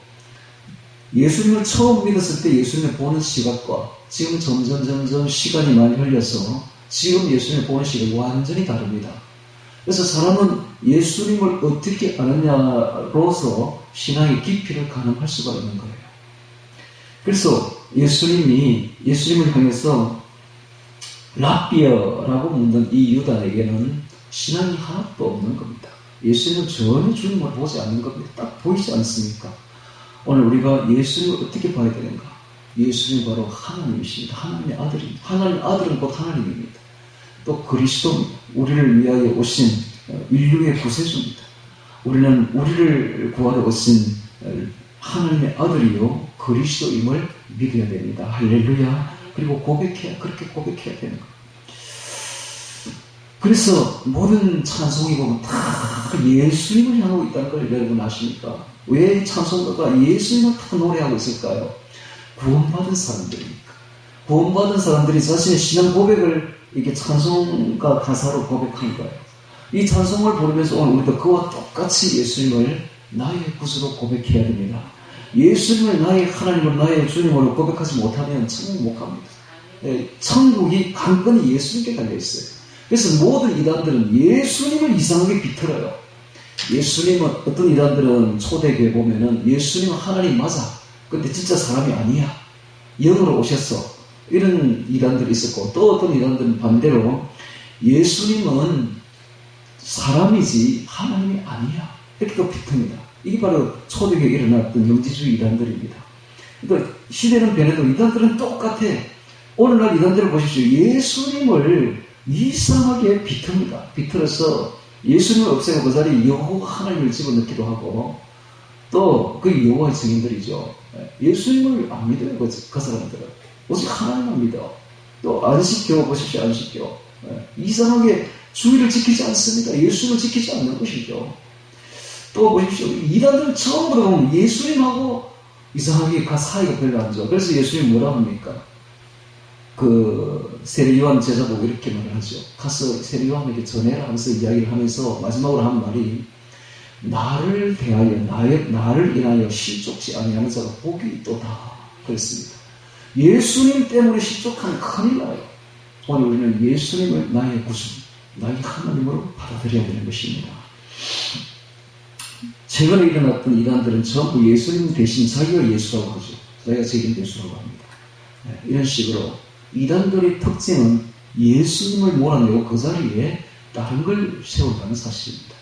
예수님을 처음 믿었을 때 예수님을 보는 시각과 지금 점점 시간이 많이 흘려서 지금 예수님을 보는 시각이 완전히 다릅니다. 그래서 사람은 예수님을 어떻게 아느냐로서 신앙의 깊이를 가늠할 수가 있는 거예요. 그래서 예수님을 향해서 라비어라고 묻는 이 유다에게는 신앙이 하나도 없는 겁니다. 예수님은 전혀 주님을 보지 않는 겁니다. 딱 보이지 않습니까? 오늘 우리가 예수님을 어떻게 봐야 되는가? 예수님이 바로 하나님이십니다. 하나님의 아들입니다. 하나님의 아들은 곧 하나님입니다. 또 그리스도입니다. 우리를 위하여 오신 인류의 구세주입니다. 우리는 우리를 구하러 오신 하나님의 아들이요 그리스도임을 믿어야 됩니다. 할렐루야. 그리고 그렇게 고백해야 되는 거예요. 그래서 모든 찬송이 보면 다 예수님을 향하고 있다는 걸 여러분 아십니까? 왜 찬송가가 예수님을 다 노래하고 있을까요? 구원받은 사람들이니까. 구원받은 사람들이 자신의 신앙 고백을 이렇게 찬송가 가사로 고백한 거예요. 이 찬송을 부르면서 오늘 우리도 그와 똑같이 예수님을 나의 구주로 고백해야 됩니다. 예수님을 나의 하나님으로 나의 주님으로 고백하지 못하면 천국 못 갑니다. 천국이 강건히 예수님께 달려있어요. 그래서 모든 이단들은 예수님을 이상하게 비틀어요. 예수님은, 어떤 이단들은 초대교회 보면은 예수님은 하나님 맞아. 근데 진짜 사람이 아니야. 영으로 오셨어. 이런 이단들이 있었고, 또 어떤 이단들은 반대로 예수님은 사람이지 하나님이 아니야. 이렇게 또 비틉니다. 이게 바로 초대교회에 일어났던 영지주의 이단들입니다. 그러니까 시대는 변해도 이단들은 똑같아. 오늘날 이단들을 보십시오. 예수님을 이상하게 비틉니다. 비틀어서 예수님을 없애고 그 자리에 여호와 하나님을 집어넣기도 하고, 또 그 여호와의 증인들이죠. 예수님을 안 믿어요. 그 사람들은 오직 하나님만 믿어. 또 안식교 보십시오. 안식교 이상하게 주의를 지키지 않습니다. 예수님을 지키지 않는 것이죠. 또 보십시오. 이단들은 처음 들어보면 예수님하고 이상하게 사이가 별로 안 좋아. 그래서 예수님 뭐라 합니까? 그 세례요한 제자보고 이렇게 말을 하죠. 가서 세례요한에게 전해라 하면서 이야기를 하면서 마지막으로 한 말이, 나를 대하여 나를 인하여 실족지 아니하는 자가 복이 있도다 그랬습니다. 예수님 때문에 실족하면 큰일 나요. 오늘 우리는 예수님을 나의 구주, 나의 하나님으로 받아들여야 되는 것입니다. 최근에 일어났던 이단들은 전부 예수님 대신 자기가 예수라고 하죠. 자기가 제긴 예수라고 합니다. 이런 식으로 이단들의 특징은 예수님을 몰아내고 그 자리에 다른 걸 세운다는 사실입니다.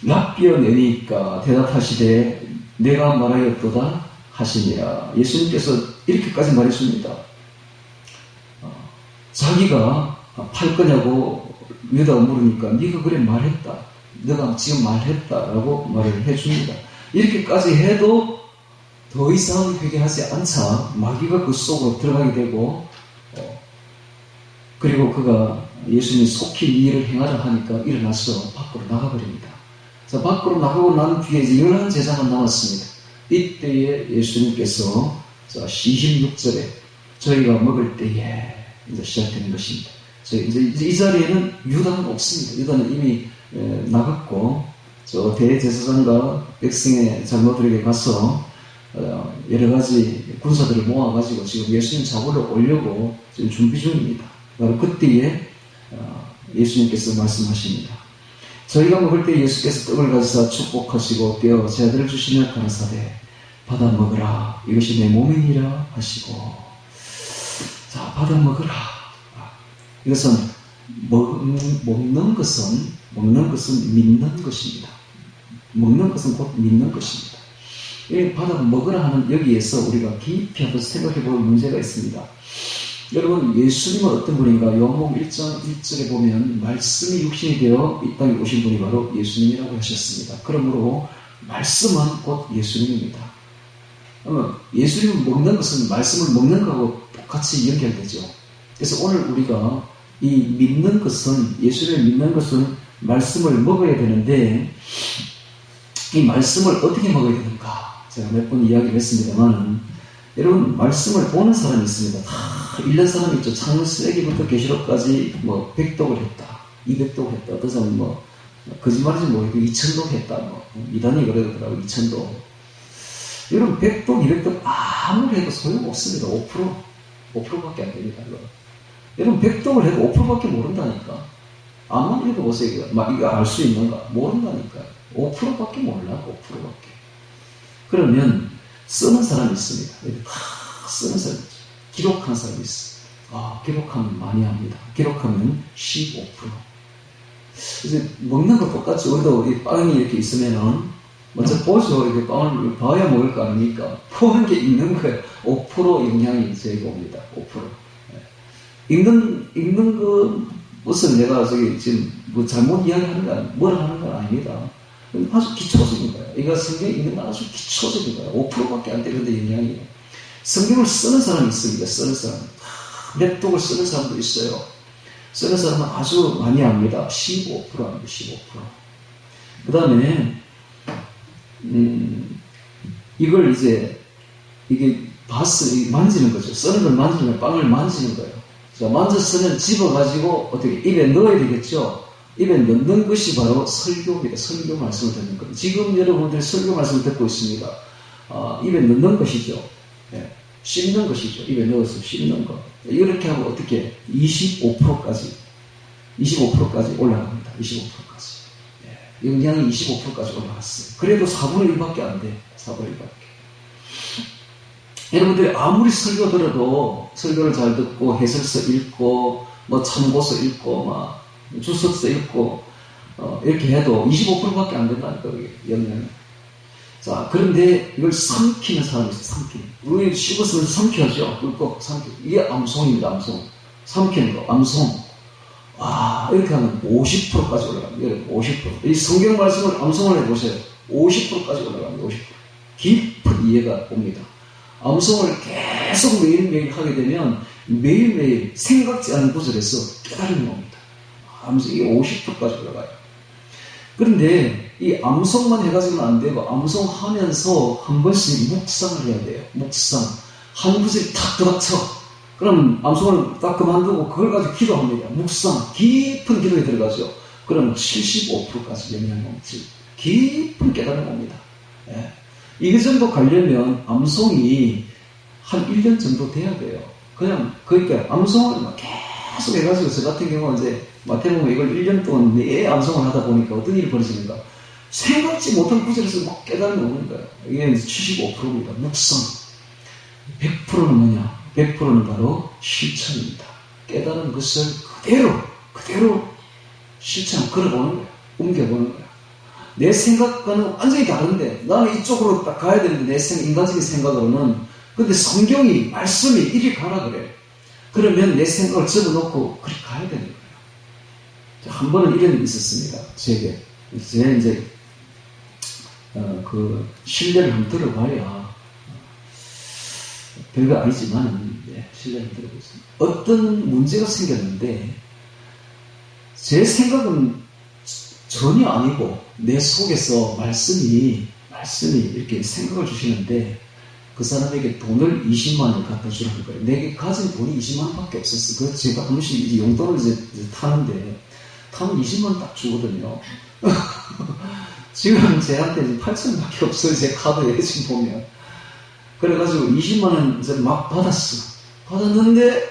라비어 내니까 대답하시되 내가 말하였도다 하시니라. 예수님께서 이렇게까지 말했습니다. 자기가 팔 거냐고 유다가 물으니까 네가 그래 말했다. 너가 지금 말했다라고 말을 해줍니다. 이렇게까지 해도 더 이상 회개하지 않자 마귀가 그 속으로 들어가게 되고, 그리고 그가 예수님이 속히 이 일을 행하라 하니까 일어나서 밖으로 나가버립니다. 자, 밖으로 나가고 난 뒤에 이제 11제자가 남았습니다. 이때에 예수님께서 26절에 저희가 먹을 때에 이제 시작되는 것입니다. 이제 이 자리에는 유다는 없습니다. 유다는 이미 나갔고, 저 대제사장과 백성의 장로들에게 가서 여러 가지 군사들을 모아가지고 지금 예수님 잡으러 오려고 지금 준비 중입니다. 바로 그때에 예수님께서 말씀하십니다. 저희가 먹을 때 예수께서 떡을 가지사 축복하시고 떼어 제자들을 주시며 가라사대 받아 먹으라. 이것이 내 몸이니라 하시고. 자, 받아 먹으라. 이것은 먹는 것은 믿는 것입니다. 먹는 것은 곧 믿는 것입니다. 이 받아 먹으라 하는 여기에서 우리가 깊이 한번 생각해 볼 문제가 있습니다. 여러분, 예수님은 어떤 분인가? 요한복음 1장 1절에 보면 말씀이 육신이 되어 이 땅에 오신 분이 바로 예수님이라고 하셨습니다. 그러므로 말씀은 곧 예수님입니다. 예수님을 먹는 것은 말씀을 먹는 것하고 같이 연결되죠. 그래서 오늘 우리가 이 믿는 것은, 예수님을 믿는 것은 말씀을 먹어야 되는데, 이 말씀을 어떻게 먹어야 되는가? 제가 몇 번 이야기를 했습니다만, 여러분, 말씀을 보는 사람이 있습니다. 다 읽는 사람이 있죠. 창세기부터 계시록까지 뭐 100독을 했다, 200독을 했다, 어떤 사람은 뭐 거짓말인지 모르겠고 2000독 했다, 뭐 이단이 그러더라고요. 2000독. 여러분, 100독, 200독 아무리 해도 소용없습니다. 5%밖에 안 됩니다. 여러분, 100독을 해도 5%밖에 모른다니까. 아무리 해도 보세요. 이거 알 수 있는가? 모른다니까. 5%밖에 몰라. 5%밖에. 그러면 쓰는 사람이 있습니다. 다 쓰는 사람이 있죠. 기록한 사람이 있어요. 기록하면 많이 합니다. 기록하면 15%. 이제 먹는 거 똑같이 우리도 이 빵이 이렇게 있으면은 먼저 보죠. 이렇게 빵을 봐야 먹을 거 아닙니까? 보는 게 있는 거예요. 5% 영향이 저희가 옵니다. 5%. 읽는 것은 내가 지금 뭐 잘못 이야기하는 거 아니에요. 뭐라 하는 건 아닙니다. 아주 기초적인 거예요. 이거 성경 읽는 건 아주 기초적인 거예요. 5%밖에 안 되는데 영향이. 성경을 쓰는 사람이 있습니다. 쓰는 사람. 랩독을 쓰는 사람도 있어요. 쓰는 사람은 아주 많이 합니다. 15% 합니다. 15%. 그 다음에 이걸 이제 이게 만지는 거죠. 쓰는 걸 만지는 거예요. 빵을 만지는 거예요. 자, 만졌으면 집어가지고 어떻게 입에 넣어야 되겠죠. 입에 넣는 것이 바로 설교입니다. 설교 말씀을 듣는 겁니다. 지금 여러분들이 설교 말씀을 듣고 있습니다. 입에 넣는 것이죠. 네. 씹는 것이죠. 입에 넣어서 씹는 것. 이렇게 하고 어떻게 25%까지 올라갑니다. 25%까지. 네. 영양이 25%까지 올라갔어요. 그래도 4분의 1밖에 안 돼. 4분의 1밖에. 여러분들이 아무리 설교 들어도 설교를 잘 듣고 해설서 읽고 뭐 참고서 읽고 막 주석서 읽고 이렇게 해도 25%밖에 안 된다니까 영양이. 자, 그런데 이걸 삼키는 사람이 있어요. 삼키는. 우리 씹었으면 삼켜야죠. 꿀꺽 삼켜. 이게 암송입니다. 암송. 삼키는 거. 암송. 와, 이렇게 하면 50%까지 올라갑니다. 여러분, 50%. 이 성경 말씀을 암송을 해보세요. 50%까지 올라갑니다. 50%. 깊은 이해가 옵니다. 암송을 계속 매일매일 하게 되면 매일매일 생각지 않은 구절에서 깨달음이 옵니다. 이게 50%까지 올라가요. 그런데 이 암송만 해가지고는 안 되고 암송하면서 한 번씩 묵상을 해야 돼요. 묵상. 한 구절이 탁 들어쳐. 그럼 암송을 딱 그만두고 그걸 가지고 기도합니다. 묵상. 깊은 기도에 들어가죠. 그럼 75%까지 영향이 옵니다. 깊은 깨달음이 옵니다. 예. 이 정도 가려면 암송이 한 1년 정도 돼야 돼요. 그러니까 암송을 계속 해가지고 저 같은 경우는 이제 마태복음 이걸 1년 동안 매 암송을 하다 보니까 어떤 일이 벌어지는가? 생각지 못한 구절에서 막 깨달음이 오는 거예요. 이게 75%입니다. 묵상. 100%는 뭐냐? 100%는 바로 실천입니다. 깨달은 것을 그대로 실천 걸어보는 거예요. 옮겨보는 거예요. 내 생각과는 완전히 다른데 나는 이쪽으로 딱 가야 되는데 내 인간적인 생각으로는 근데 성경이 말씀이 이리 가라 그래. 그러면 내 생각을 집어넣고 그렇게 가야 되는 거예요. 한 번은 이런 일이 있었습니다. 제가 이제 그 신뢰를 한번 들어봐야 별거 아니지만 신뢰를 들어보겠습니다. 어떤 문제가 생겼는데 제 생각은 전혀 아니고 내 속에서 말씀이 이렇게 생각을 주시는데 그 사람에게 돈을 20만 원을 갖다 주라는 거예요. 내게 가진 돈이 20만 원밖에 없었어. 그래서 제가 한 번씩 이제 용돈을 이제 타면 20만 원 딱 주거든요. 지금 제한테 이제 8천 원밖에 없어요. 제 카드에 지금 보면. 그래가지고 20만 원 이제 막 받았어. 받았는데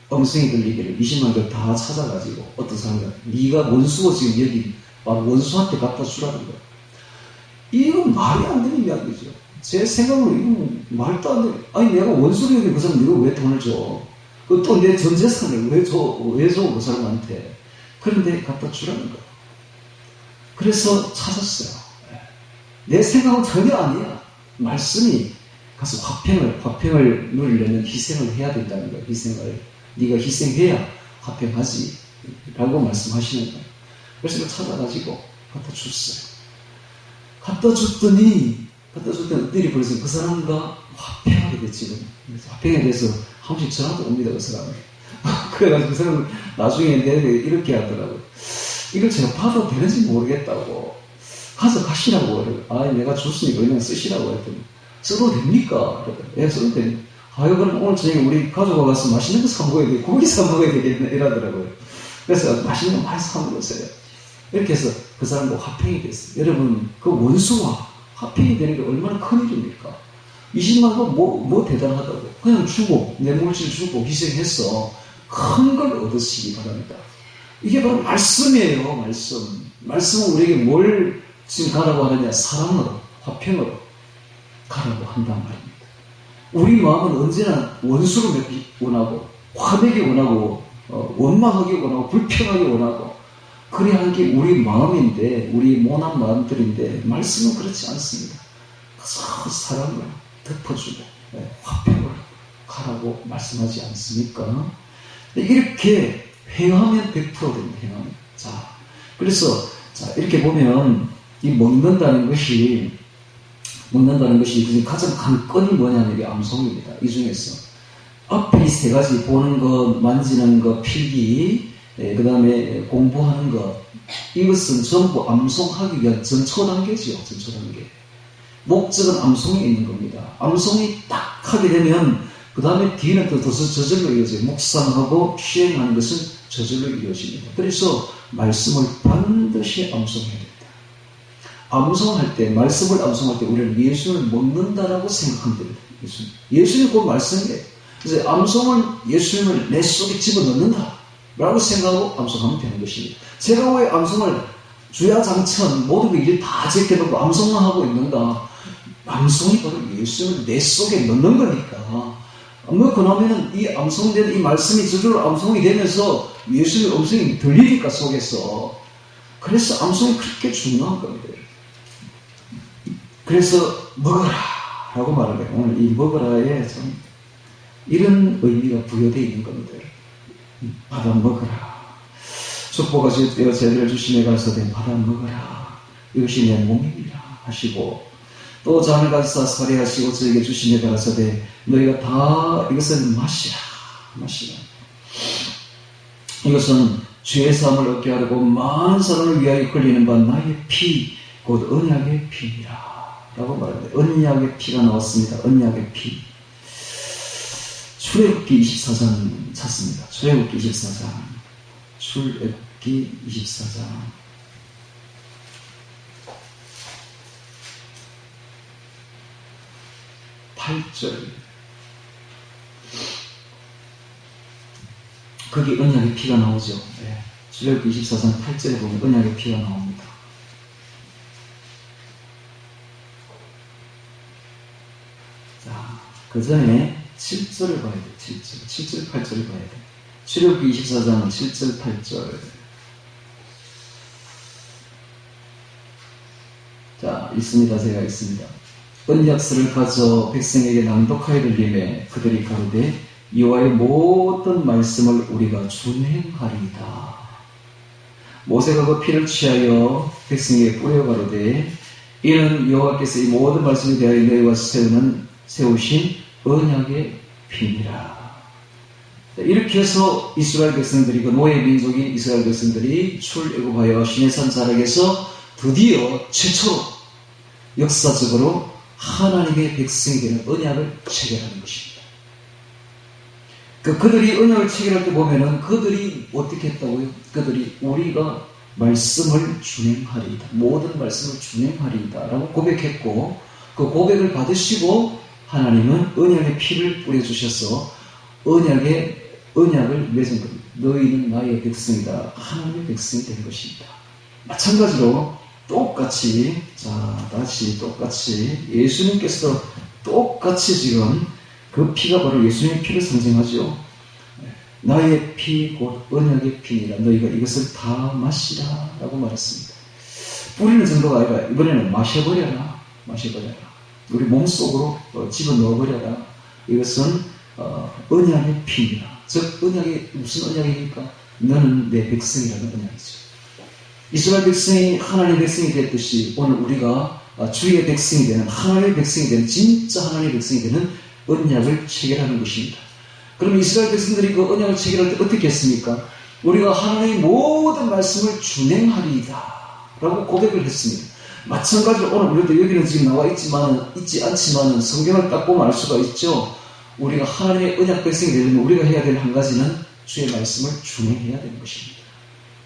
엉성이 들리기를 20만 원을 다 찾아가지고 어떤 사람이 네가 원수고 지금 여기 바로 원수한테 갖다 주라는 거예요. 이건 말이 안 되는 이야기죠. 제 생각으로 이건 말도 안 돼. 아니 내가 원수력이 그 사람 내가 왜 돈을 줘? 또 내 전 재산을 왜 줘? 그 사람한테? 그런데 갖다 주라는 거야. 그래서 찾았어요. 내 생각은 전혀 아니야. 말씀이 가서 화평을 누리려면 희생을 해야 된다는 거야. 네가 희생해야 화평하지 라고 말씀하시는 거야. 그래서 이걸 찾아가지고 갖다 줬어요. 갖다 줬더니 어떤 벌써 그 사람과 화평하게 됐지. 화평에 대해서 한 번씩 전화도 옵니다. 그 사람을. 그래가지고 그 사람은 나중에 내가 이렇게 하더라고요. 이걸 제가 받아도 되는지 모르겠다고. 가져가시라고. 내가 줬으니까 그냥 쓰시라고 했더니 써도 됩니까? 예, 써도 됩니다. 그럼 오늘 저녁에 우리 가족과 가서 맛있는 거 사 먹어야 돼. 고기 사 먹어야 되겠네. 이러더라고요. 그래서 맛있는 거 많이 사 먹었어요. 이렇게 해서 그 사람과 화평이 됐어요. 여러분, 그 원수와 화평이 되는 게 얼마나 큰 일입니까? 20만 원 뭐 대단하다고. 그냥 주고, 내 물질 주고, 희생해서 큰 걸 얻으시기 바랍니다. 이게 바로 말씀이에요, 말씀. 말씀은 우리에게 뭘 지금 가라고 하느냐? 사랑으로, 화평으로 가라고 한단 말입니다. 우리 마음은 언제나 원수로 맺기 원하고, 화내기 원하고, 원망하기 원하고, 불평하기 원하고, 그래야 하는 게 우리 마음인데, 우리 모난 마음들인데, 말씀은 그렇지 않습니다. 사랑을 덮어주고, 화평을 가라고 말씀하지 않습니까? 이렇게 행하면 100% 됩니다, 행하면. 그래서, 이렇게 보면, 이 먹는다는 것이 가장 관건이 뭐냐면 이게 암송입니다. 이 중에서. 앞에 이 세 가지, 보는 것, 만지는 것, 필기, 그 다음에 공부하는 것, 이것은 전부 암송하기 위한 전초단계죠. 전초단계. 목적은 암송에 있는 겁니다. 암송이 딱 하게 되면 그 다음에 뒤는 또 저절로 이루어져요. 묵상하고 시행하는 것은 저절로 이루어집니다. 그래서 말씀을 반드시 암송해야 됩니다. 암송할 때, 말씀을 암송할 때 우리는 예수를 먹는다라고 생각하면 됩니다. 예수는 곧 말씀이에요. 그래서 암송을 예수님을 내 속에 집어넣는다 라고 생각하고 암송하면 되는 것입니다. 제가 왜 암송을 주야장천 모든 일 다 제껴놓고 암송만 하고 있는가? 암송이 바로 예수님을 내 속에 넣는 거니까. 그러면은 이 암송된 이 말씀이 저절로 암송이 되면서 예수님의 음성이 들리니까 속에서. 그래서 암송이 그렇게 중요한 겁니다. 그래서 먹어라 라고 말을 해요. 오늘 이 먹어라에 참 이런 의미가 부여되어 있는 겁니다. 받아 먹어라. 축복하 제대를 주시며 가서되 받아 먹어라. 이것이 내 몸이니라 하시고, 또 잔을 가지사 살해하시고 저에게 주시며 가서되 너희가 다 이것을 마시라. 이것은 죄의 사함을 얻게 하려고 많은 사람을 위하여 흘리는 바 나의 피, 곧 언약의 피니라 라고 말합니다. 언약의 피가 나왔습니다. 언약의 피. 출애굽기 24장 찾습니다. 출애굽기 24장 8절. 거기 언약의 피가 나오죠. 출애굽기 24장 8절에 보면 언약의 피가 나옵니다. 그 전에 7절을 봐야 돼요. 7절, 8절을 봐야 돼요. 출애굽기 24장 7절, 8절. 있습니다. 제가 있습니다. 언약서를 가져 백성에게 낭독하여 들리매 그들이 가로되 여호와의 모든 말씀을 우리가 준행하리이다. 모세가 그 피를 취하여 백성에게 뿌려 가로되 이는 여호와께서 이 모든 말씀에 대하여 너희와 세우신 언약의 피니라. 이렇게 해서 이스라엘 백성들이, 그 노예 민족인 이스라엘 백성들이 출애굽하여 시내산 자락에서 드디어 최초로 역사적으로 하나님의 백성이 되는 언약을 체결하는 것입니다. 그들이 언약을 체결할 때 보면은 그들이 어떻게 했다고요? 그들이 우리가 말씀을 준행하리이다. 모든 말씀을 준행하리이다. 라고 고백했고, 그 고백을 받으시고 하나님은 언약의 피를 뿌려주셔서 언약을 맺은 겁니다. 너희는 나의 백성이다. 하나님의 백성이 된 것입니다. 마찬가지로 똑같이, 자, 다시 똑같이 예수님께서 똑같이 지금 그 피가 바로 예수님의 피를 상징하죠. 나의 피 곧 언약의 피니라 너희가 이것을 다 마시라 라고 말했습니다. 뿌리는 정도가 아니라 이번에는 마셔버려라. 우리 몸속으로 집어넣어버려라. 이것은 언약의 피니라. 즉 언약이 무슨 언약입니까? 너는 내 백성이라는 언약이죠. 이스라엘 백성이 하나님의 백성이 됐듯이 오늘 우리가 주의 백성이 되는 하나님의 백성이 되는 진짜 하나님의 백성이 되는 언약을 체결하는 것입니다. 그럼 이스라엘 백성들이 그 언약을 체결할 때 어떻게 했습니까? 우리가 하나님의 모든 말씀을 준행하리이다 라고 고백을 했습니다. 마찬가지로 오늘 우리도 여기는 지금 나와 있지 않지만 성경을 딱 보면 알 수가 있죠. 우리가 하나님의 언약 백성이 되려면 우리가 해야 될 한 가지는 주의 말씀을 준행해야 되는 것입니다.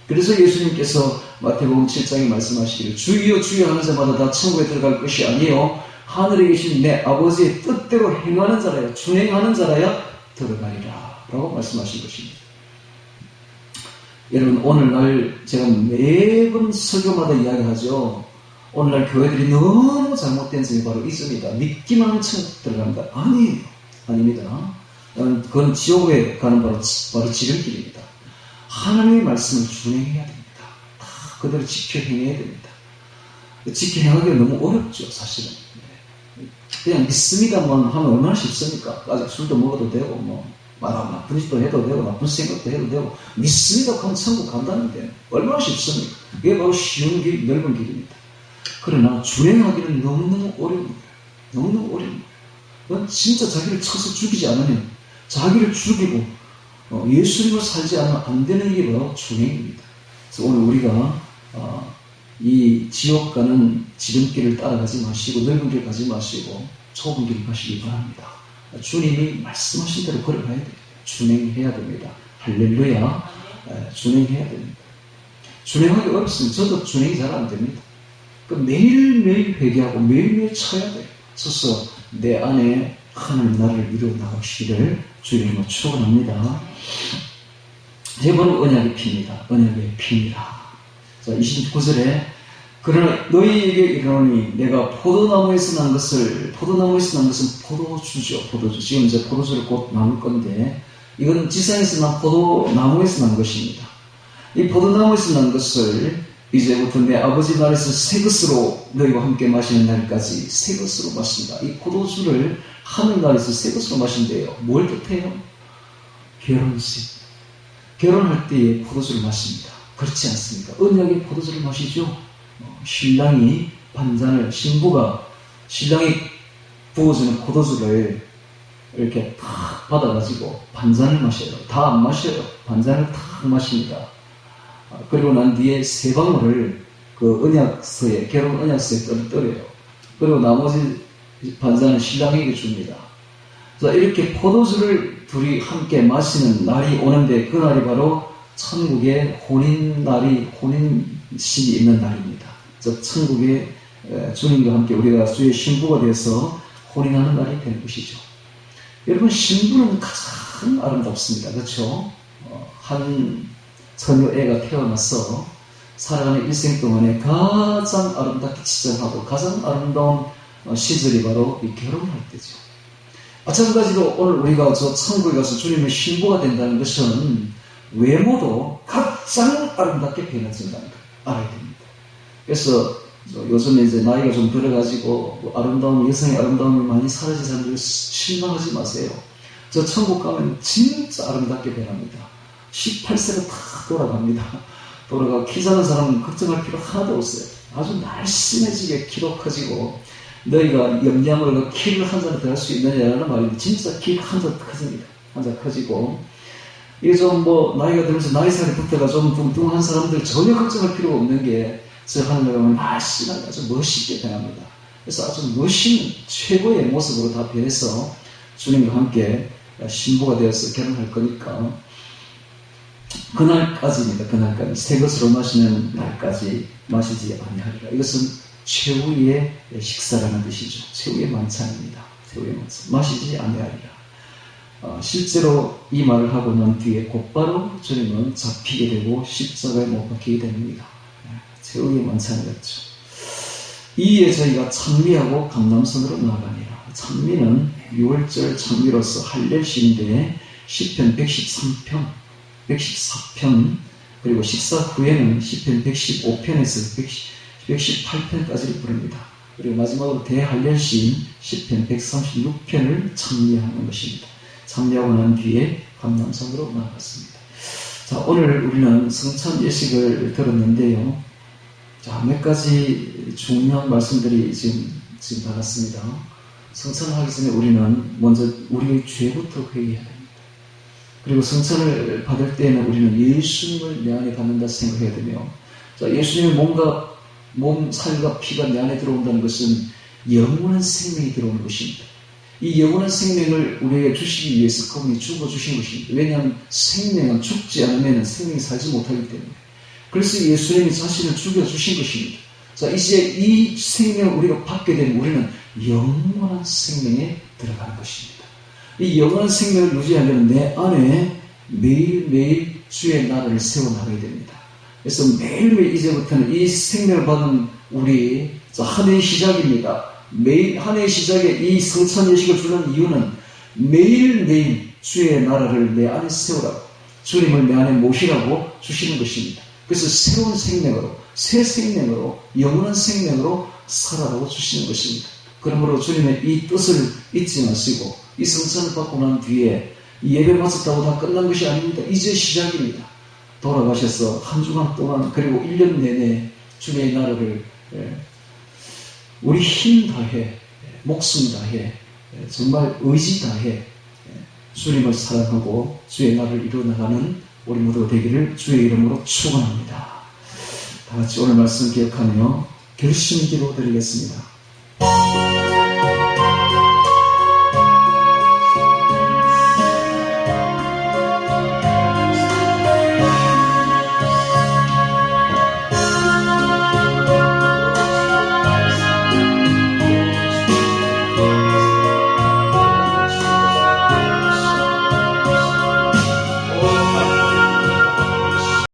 그래서 예수님께서 마태복음 7장에 말씀하시기를 주여 주여 하는 자마다 다 천국에 들어갈 것이 아니요 하늘에 계신 내 아버지의 뜻대로 행하는 자라야 준행하는 자라야 들어가리라 라고 말씀하신 것입니다. 여러분 오늘날 제가 매번 설교마다 이야기하죠. 오늘날 교회들이 너무 잘못된 점이 바로 이 점이다. 믿기만 하면 천국 들어간다. 아니에요. 아닙니다. 그건 지옥에 가는 바로 지름길입니다. 하나님의 말씀을 준행해야 됩니다. 다 그대로 지켜 행해야 됩니다. 지켜 행하기가 너무 어렵죠, 사실은. 그냥 믿습니다만 하면 얼마나 쉽습니까? 아직 술도 먹어도 되고, 나쁜 짓도 해도 되고, 나쁜 생각도 해도 되고, 믿습니다 하면 천국 간다는데, 얼마나 쉽습니까? 이게 바로 쉬운 길, 넓은 길입니다. 그러나 준행하기는 너무너무 어려운 거예요. 너무너무 어려운 거예요. 진짜 자기를 쳐서 죽이지 않으면, 자기를 죽이고, 예수님을 살지 않으면 안 되는 게 바로 준행입니다. 그래서 오늘 우리가 이 지옥 가는 지름길을 따라가지 마시고 넓은 길 가지 마시고 좁은 길 가시기 바랍니다. 주님이 말씀하신 대로 걸어가야 돼요. 준행해야 됩니다. 할렐루야. 준행해야 됩니다. 준행하기 어렵습니다. 저도 준행이 잘 안 됩니다. 매일매일 회개하고 매일매일 쳐야 돼요. 쳐서 내 안에 하나님 나라를 이루어 나가시기를 주님으로 축원합니다. 제번은 언약의 피입니다. 언약의 피니라. 자, 29절에 그러나 너희에게 이르노니 내가 포도나무에서 난 것은 포도주죠. 포도주. 지금 이제 포도주를 곧 나눌 건데 이건 지상에서 난 포도나무에서 난 것입니다. 이 포도나무에서 난 것을 이제부터 내 아버지 나라에서 새 것으로 너희와 함께 마시는 날까지 새 것으로 마신다. 이 포도주를 하늘나라에서 새 것으로 마신대요. 뭘 뜻해요? 결혼식. 결혼할 때에 포도주를 마십니다. 그렇지 않습니까? 언약의 포도주를 마시죠. 신랑이 반잔을 신랑이 부어주는 포도주를 이렇게 탁 받아가지고 반잔을 마셔요. 다 안 마셔요. 반잔을 탁 마십니다. 그리고 난 뒤에 세 방울을 그 언약서에 결혼 언약서에 떨어요. 그리고 나머지 반잔을 신랑에게 줍니다. 자, 이렇게 포도주를 둘이 함께 마시는 날이 오는데 그 날이 바로 천국의 혼인신이 있는 날입니다. 즉 천국의 주님과 함께 우리가 주의 신부가 되어서 혼인하는 날이 되는 것이죠. 여러분 신부는 가장 아름답습니다. 그렇죠? 한 처녀애가 태어나서 살아가는 일생 동안에 가장 아름답게 치장하고 가장 아름다운 시절이 바로 이 결혼할 때죠. 마찬가지로 오늘 우리가 저 천국에 가서 주님의 신부가 된다는 것은 외모도 가장 아름답게 변해진다는 걸 알아야 됩니다. 그래서 요즘에 이제 나이가 좀 들어가지고 아름다운 여성의 아름다움이 많이 사라진 사람들 실망하지 마세요. 저 천국 가면 진짜 아름답게 변합니다. 18세로 다 돌아갑니다. 돌아가 키 작은 사람은 걱정할 필요 하나도 없어요. 아주 날씬해지게 키도 커지고 너희가 염려함으로 키를 한 잔 더 할 수 있느냐라는 말인데 진짜 키가 한 잔 커집니다. 한 잔 커지고 이게 좀 나이가 들면서 나이살이 붙어가 좀 뚱뚱한 사람들 전혀 걱정할 필요가 없는 게 저 하늘에 가면 날씬하게 아주 멋있게 변합니다. 그래서 아주 멋있는 최고의 모습으로 다 변해서 주님과 함께 신부가 되어서 결혼할 거니까 그날까지입니다. 그날까지 새 것으로 마시는 날까지 마시지 아니하리라. 이것은 최후의 식사라는 뜻이죠. 최후의 만찬입니다. 최후의 만찬. 마시지 아니하리라. 실제로 이 말을 하고 난 뒤에 곧바로 주님은 잡히게 되고 십자가에 못 박히게 됩니다. 최후의 만찬이었죠. 이에 저희가 찬미하고 감람선으로 나아가니라. 찬미는 6월절 찬미로서 할렐시인데 시편 113편, 114편, 그리고 식사 후에는 시편 115편에서 118편까지를 부릅니다. 그리고 마지막으로 대할렐시인 시편 136편을 찬미하는 것입니다. 찬미하고 난 뒤에 감람선으로 나아갔습니다. 자, 오늘 우리는 성찬 예식을 들었는데요. 자, 몇 가지 중요한 말씀들이 지금 나갔습니다. 성찬을 하기 전에 우리는 먼저 우리의 죄부터 회개해야 됩니다. 그리고 성찬을 받을 때에는 우리는 예수님을 내 안에 받는다 생각해야 되며, 자, 예수님의 몸, 살과 피가 내 안에 들어온다는 것은 영원한 생명이 들어오는 것입니다. 이 영원한 생명을 우리에게 주시기 위해서 그분이 죽어주신 것입니다. 왜냐하면 생명은 죽지 않으면 생명이 살지 못하기 때문에. 그래서 예수님이 자신을 죽여주신 것입니다. 자, 이제 이 생명을 우리가 받게 되면 우리는 영원한 생명에 들어가는 것입니다. 이 영원한 생명을 유지하려면 내 안에 매일매일 주의 나라를 세워나가야 됩니다. 그래서 매일매일 이제부터는 이 생명을 받은 우리 한 해의 시작입니다. 매일 한 해의 시작에 이 성찬 예식을 주는 이유는 매일매일 주의 나라를 내 안에 세우라고, 주님을 내 안에 모시라고 주시는 것입니다. 그래서 새로운 생명으로, 새 생명으로, 영원한 생명으로 살아라고 주시는 것입니다. 그러므로 주님의 이 뜻을 잊지 마시고 이 성찬을 받고 난 뒤에 이 예배를 마쳤다고 다 끝난 것이 아닙니다. 이제 시작입니다. 돌아가셔서 한 주간 동안 그리고 1년 내내 주님의 나라를 우리 힘 다해, 목숨 다해, 정말 의지 다해 주님을 사랑하고 주의 나라를 이루어나가는 우리 모두가 되기를 주의 이름으로 축원합니다. 다 같이 오늘 말씀 기억하며 결심기도 드리겠습니다.